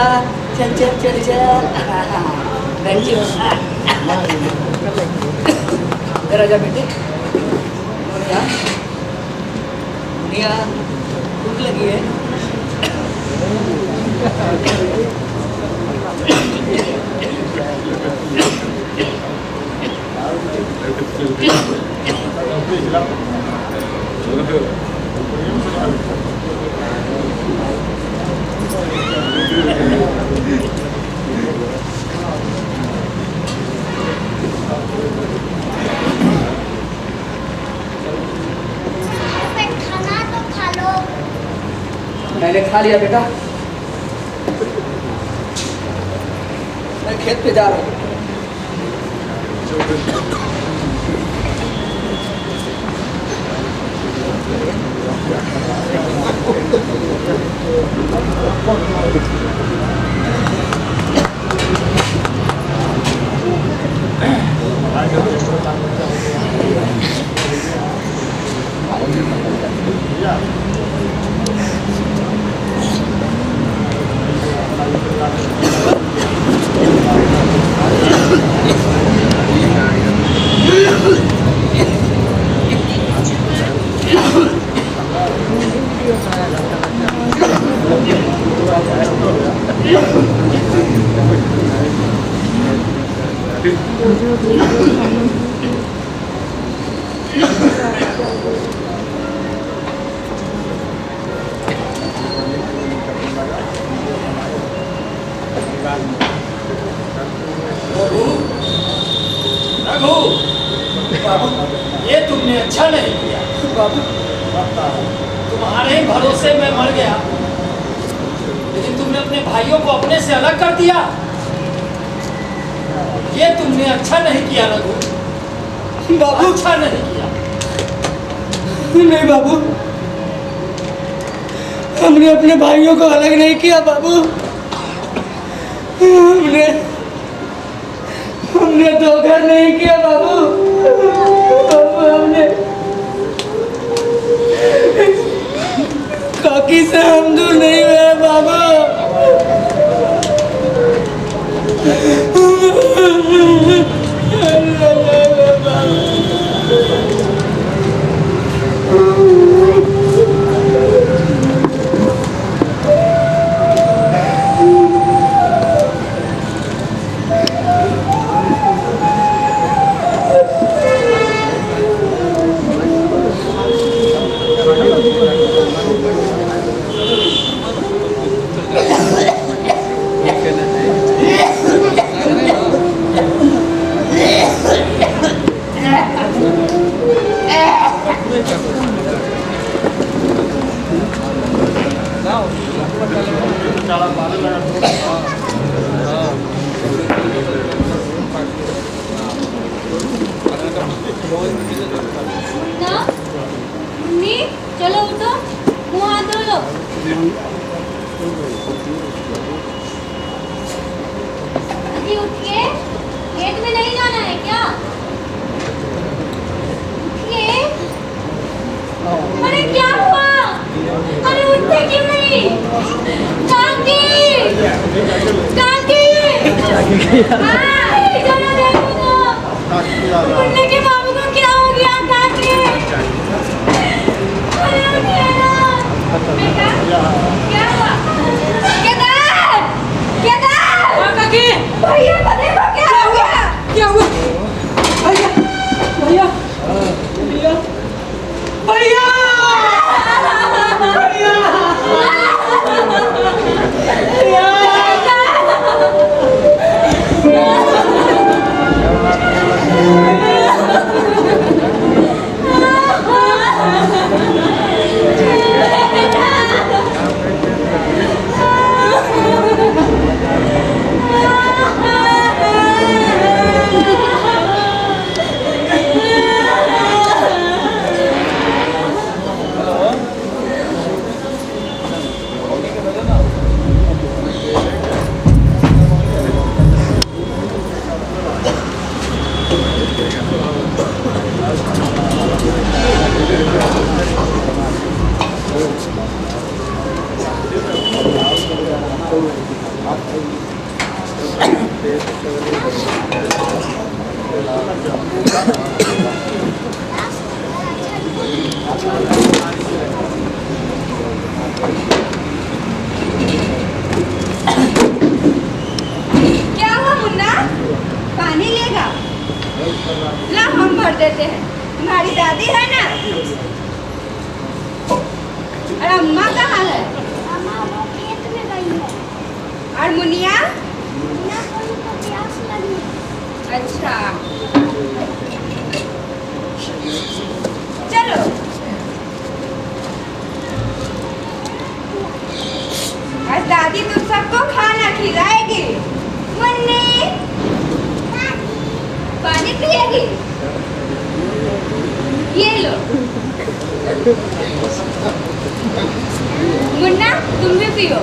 Speaker 5: चल चल चल चल थैंक यू इधर आजा बेटे मुनिया मुनिया भूख लगी है
Speaker 2: खाना तो खा लो।
Speaker 5: मैंने खा लिया बेटा मैं खेत पे जा रहा हूँ
Speaker 4: रघु ये तुमने अच्छा नहीं किया
Speaker 5: बाबू
Speaker 4: तुम्हारे ही भरोसे में मर गया लेकिन तुमने अपने भाइयों को अपने से अलग कर दिया ये तुमने अच्छा नहीं किया रघु
Speaker 5: बाबू
Speaker 4: अच्छा नहीं किया
Speaker 5: नहीं बाबू हमने अपने भाइयों को अलग नहीं किया बाबू हमने धोखा नहीं किया बाबू बाबू हमने काकी से हम दूर नहीं हुए बाबू
Speaker 2: मुन्ना, मुन्नी, चलो उठो मुँह हाथ धो लो। अजी उठिए खेत में नहीं जाना है क्या? उठिए। अरे क्या हुआ? अरे उठते क्यों नहीं? काकी, काकी, हाँ, चलो देखो तो। मुन्ने के बाबू को क्या हो गया काकी? अरे उठिए ना। बेटा, क्या हुआ? केदार, केदार।
Speaker 7: हाँ काकी,
Speaker 2: भैया को देखो क्या हो गया?
Speaker 7: क्या हुआ?
Speaker 5: भैया भैया भैया भैया
Speaker 7: क्या हुआ मुन्ना? पानी लेगा? ला हम भर देते हैं। तुम्हारी दादी है ना? और अम्मा कहाँ है? और मुनिया? अच्छा चलो। आज दादी तुम सबको खाना खिलाएगी। मुन्नी पानी पिएगी? ये लो। मुन्ना तुम भी पियो।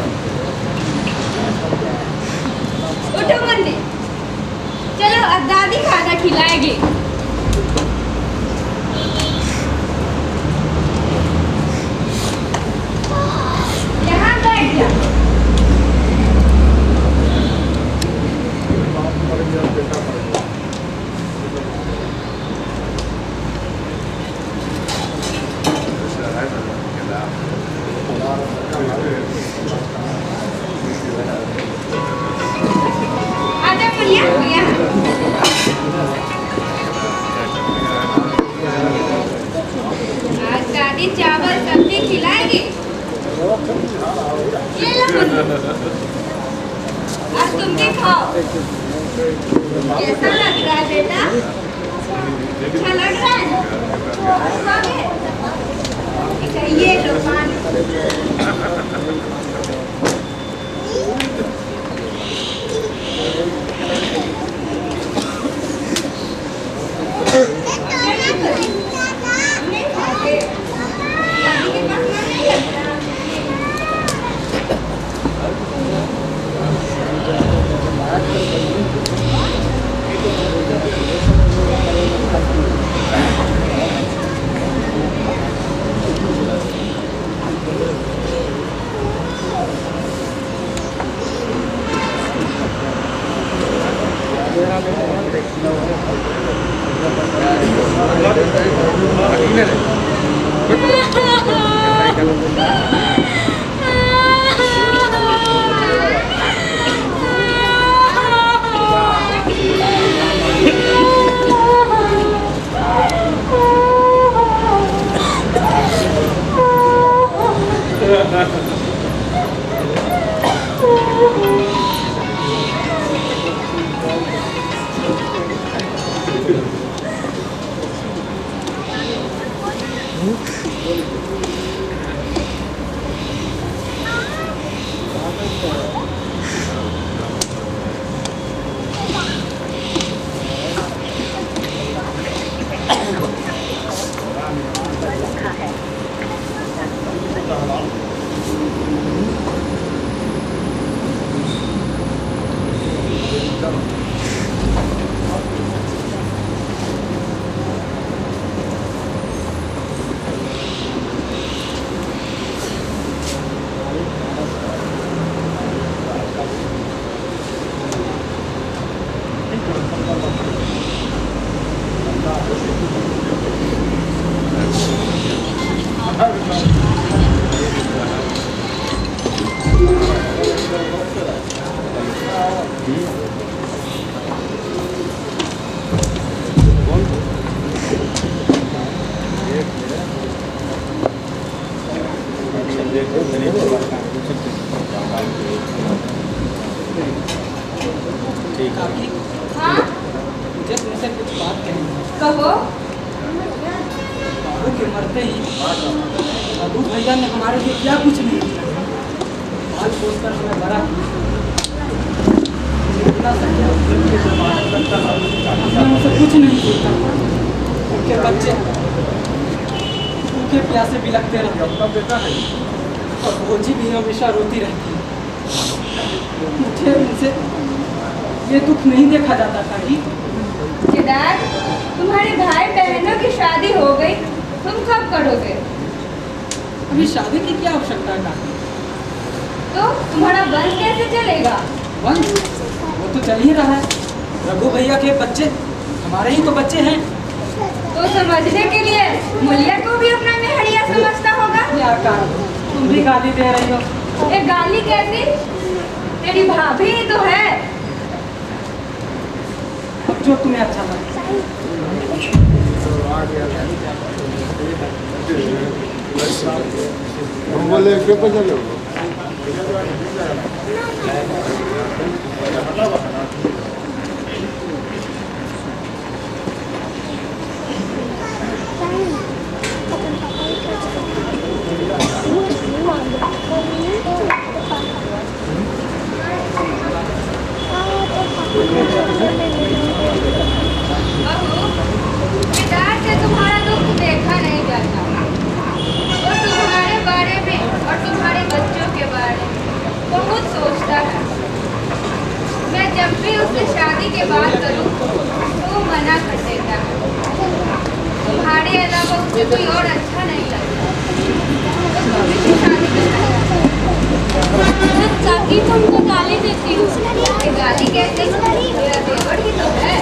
Speaker 7: उठो मुन्नी, चलो अब दादी खाना खिलाएगी। यहाँ बैठ जा। आजा मुनिया, यहाँ। आज दादी चावल सब्जी खिलाएगी। ये लो मुन्नी, आज तुम भी खाओ। कैसा लग रहा है बेटा? अच्छा लग रहा है? खाओगे? अच्छा ये लो पानी। नहीं खाओगे? दादी के पास मन नहीं लगता? हाँ
Speaker 5: मुझे तुमसे कुछ बात कहनी है।
Speaker 7: कहो।
Speaker 5: बाबू के मरते ही अबू भैया ने हमारे लिए क्या कुछ नहीं किया। आज सोचकर हमें बड़ा इतना उनसे कुछ नहीं सोचता। उनके बच्चे भूखे प्यासे बिलखते रहते और भोजी भी हमेशा रोती रहती है। मुझे उनसे ये दुख नहीं देखा जाता था कि
Speaker 7: केदार, तुम्हारे भाई बहनों की शादी हो गई, तुम कब करोगे?
Speaker 5: अभी शादी की क्या आवश्यकता है काकी?
Speaker 7: तो तुम्हारा वंश कैसे चलेगा?
Speaker 5: वंश वो तो चल ही रहा है। रघु भैया के बच्चे हमारे ही तो बच्चे हैं।
Speaker 7: तो समझने के लिए मुलिया को भी अपना मेहरिया समझता होगा।
Speaker 4: क्या काम, तुम भी गाली दे रही हो।
Speaker 7: ये गाली कैसी? तेरी भाभी ही तो है।
Speaker 4: अब जो तुम्हें अच्छा लगे।
Speaker 6: हम बोले पेपर चलो
Speaker 7: बहू, पिताजी से तुम्हारा दुख देखा नहीं जाता। वो तुम्हारे बारे में और तुम्हारे बच्चों के बारे में बहुत सोचता है। मैं जब भी उससे शादी की बात करूं तो वो मना कर देता है। तुम्हारे अलावा उसे कोई और अच्छा नहीं लगता। तो तुम इससे शादी करना चाहती हो? तुमको गाली देती हूँ। ये गाली कैसे? मेरा देवर ही तो है।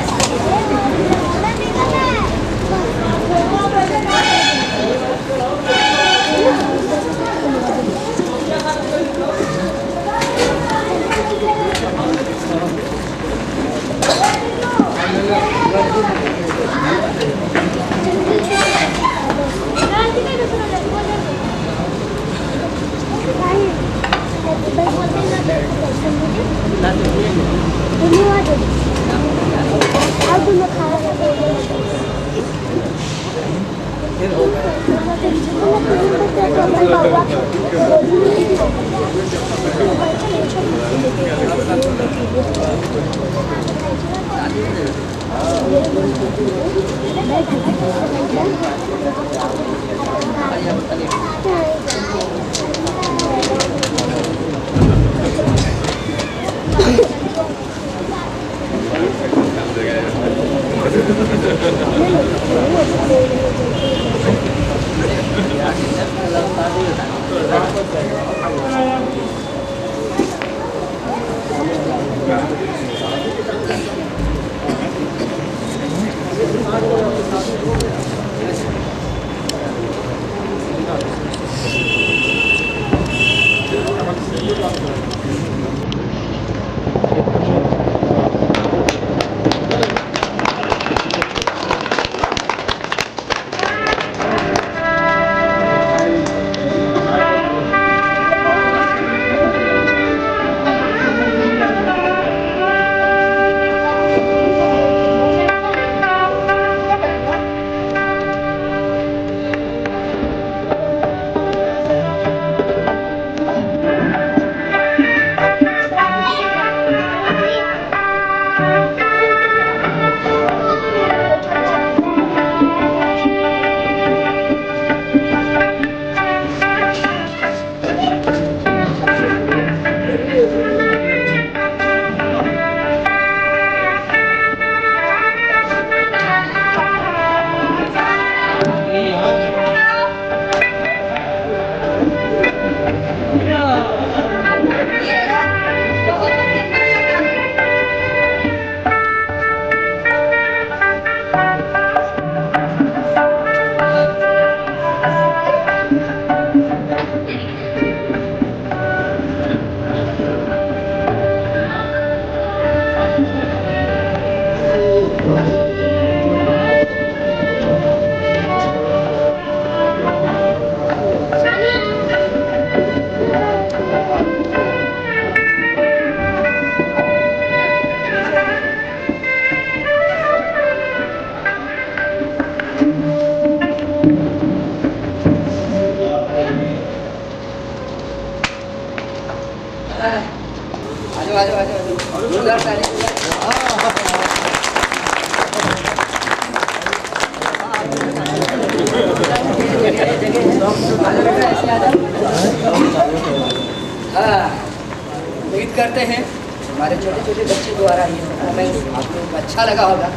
Speaker 5: उम्मीद करते हैं हमारे छोटे छोटे बच्चे द्वारा ये परफॉर्मेंस आप लोगों को अच्छा लगा होगा।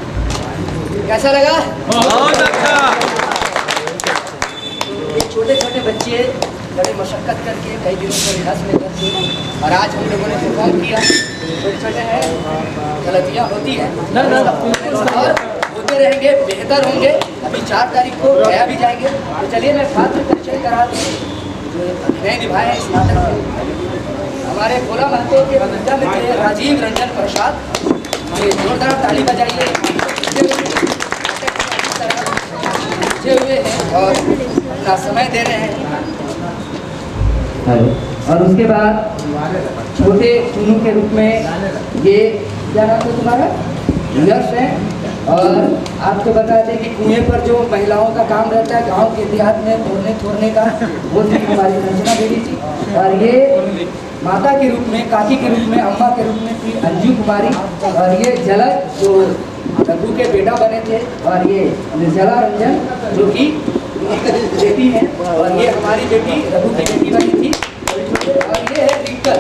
Speaker 5: कैसा लगा?
Speaker 6: बहुत अच्छा।
Speaker 5: ये छोटे छोटे बच्चे बड़ी मशक्कत करके कई दिनों से रिहर्स में करके और आज हम लोगों ने परफॉर्म किया। छोटे छोटे हैं, गलतियाँ होती हैं और होते बने रहेंगे बेहतर होंगे। अभी 4 तारीख को गया भी जाएंगे। तो चलिए मैं पात्र परिचय करा दूँ जो अभिनय निभाए हैं इस नाटक में। हमारे भोला महतो के भतीजा में थे राजीव रंजन प्रसाद। ये जोरदार ताली बजाइए। हुए हैं और अपना समय दे रहे हैं। और उसके बाद छोटे चुनू के रूप में ये क्या नाम है तुम्हारा, यश है। और आपको बता दें कि कुएं पर जो महिलाओं का काम रहता है गांव के देहात में तोड़ने छोड़ने का, वो थी हमारी रंजना देवी जी। और ये माता के रूप में, काकी के रूप में, अम्मा के रूप में थी अंजू कुमारी। और ये झलक जो रघु के बेटा बने थे। और ये निर्जला रंजन जो कि बेटी है। और ये हमारी बेटी रघु की बेटी बनी थी। और ये है रिंकल,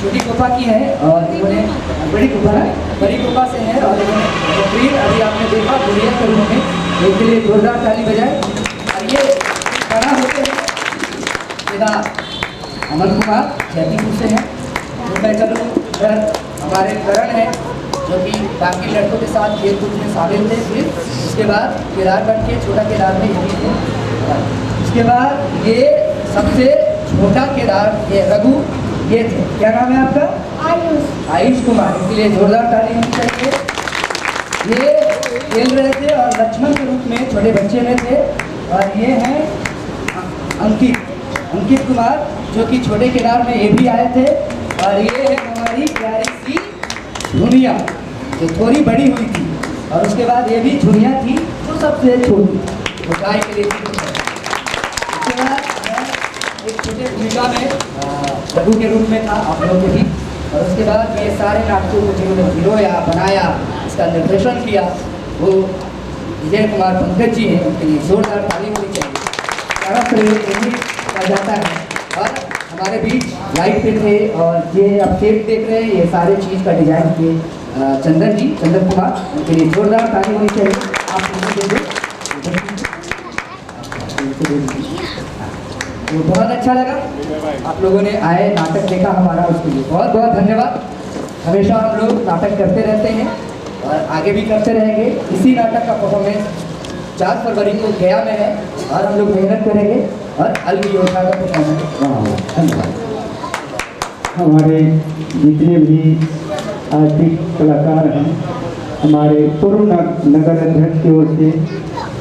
Speaker 5: छोटी कोपा की है। और इन्होंने बड़ी कोपा है, बड़ी कोपा से है। और इन्होंने अभी आपने देखा गुड़िया के रूप में, इसके लिए जोरदार ताली बजाए। और ये बड़ा होते हैं मेरा अमन कुमार जयपुर से हैं। तो मैं चलूँ इधर हमारे करण है जो कि बाकी लड़कों के साथ खेल कूद में शामिल थे। फिर उसके बाद केदार बन के छोटा केदार में ये भी थे। उसके बाद ये सबसे छोटा केदार ये रघु ये थे। क्या नाम है आपका? आयुष कुमार। इसके लिए जोरदार ताली होनी चाहिए। ये खेल रहे थे और लक्ष्मण के रूप में छोटे बच्चे में थे। और ये हैं अंकित कुमार जो कि छोटे केदार में ये भी आए थे। और ये है हमारी प्यारी सी झुनिया जो थोड़ी बड़ी हुई थी। और उसके बाद ये भी झुनिया थी जो सबसे छोटी, तो गाय के लिए थी। उसके बाद एक छोटे भूमिका में रघु के रूप में था आप लोगों के भी। और उसके बाद ये सारे नाटकों को जिन्होंने हीरोया बनाया, इसका निर्देशन किया, वो विजय कुमार पंकज जी हैं। उनके लिए जोरदार ताली होनी चाहिए। सारा श्रेय यही आ जाता है। और हमारे बीच लाइट पे थे और ये आप सेट देख रहे हैं, ये सारे चीज़ का डिजाइन किए चंदन कुमार। उनके लिए जोरदार ताली होनी चाहिए। आप मुझे दे तो बहुत अच्छा लगा आप लोगों ने आए, नाटक देखा हमारा, उसके लिए बहुत बहुत धन्यवाद। हमेशा हम लोग नाटक करते रहते हैं और आगे भी करते रहेंगे। इसी नाटक का परफॉर्मेंस 4 फरवरी को गया में है और हम लोग मेहनत करेंगे और अल्प योजना का परफॉर्मेंस। धन्यवाद।
Speaker 8: हमारे जितने भी आर्थिक कलाकार हैं, हमारे पूर्व नगर अध्यक्ष की ओर से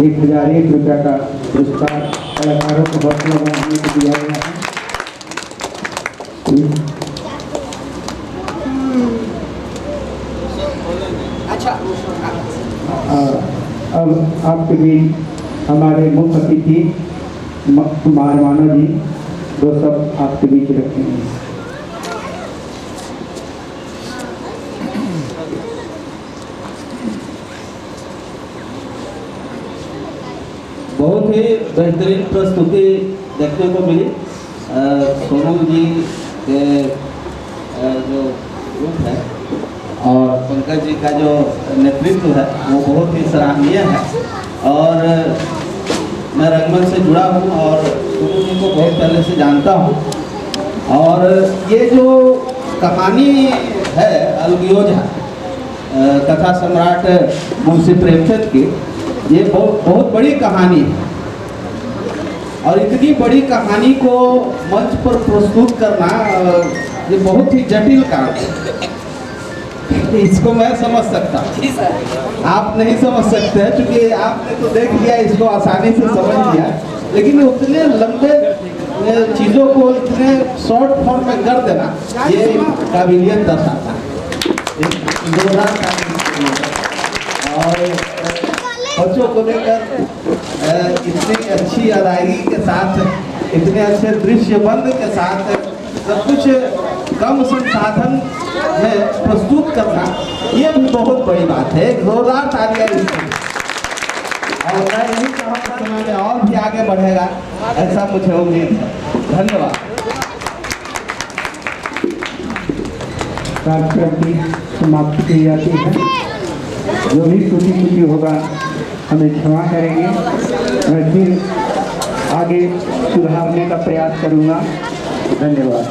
Speaker 8: 1001 रुपया का पुरस्कार कलाकारों को हौसला बढ़ाने को दिया गया है।
Speaker 5: अच्छा,
Speaker 8: अब आपके बीच हमारे मुख्य अतिथि कुमार मानव जी वो सब आपके बीच रखेंगे।
Speaker 9: बहुत ही बेहतरीन प्रस्तुति देखने को मिली। सोनू जी के जो ग्रुप है और पंकज जी का जो नेतृत्व है वो बहुत ही सराहनीय है। और मैं रंगमंच से जुड़ा हूँ और सोनू जी को बहुत पहले से जानता हूँ। और ये जो कहानी है अलगयोजा कथा सम्राट मुंशी प्रेमचंद की, ये बहुत बड़ी कहानी है। और इतनी बड़ी कहानी को मंच पर प्रस्तुत करना ये बहुत ही जटिल काम है। इसको मैं समझ सकता हूँ, आप नहीं समझ सकते हैं क्योंकि आपने तो देख लिया, इसको आसानी से समझ लिया। लेकिन उतने लंबे चीज़ों को इतने शॉर्ट फॉर्म में कर देना ये काबिलियत दर्शाता है। और बच्चों को लेकर इतनी अच्छी अदायगी के साथ, इतने अच्छे दृश्य बंद के साथ सब कुछ कम संसाधन में प्रस्तुत करना ये भी बहुत बड़ी बात है। जोरदार तालियां इसके। और मैं यही चाहूँगा समय में और भी आगे बढ़ेगा, ऐसा मुझे उम्मीद है। धन्यवाद।
Speaker 8: कार्यक्रम की समाप्ति की जाती है। जो भी त्रुटि होगा हमें क्षमा करेंगे। मैं फिर आगे सुधारने का प्रयास करूँगा। धन्यवाद।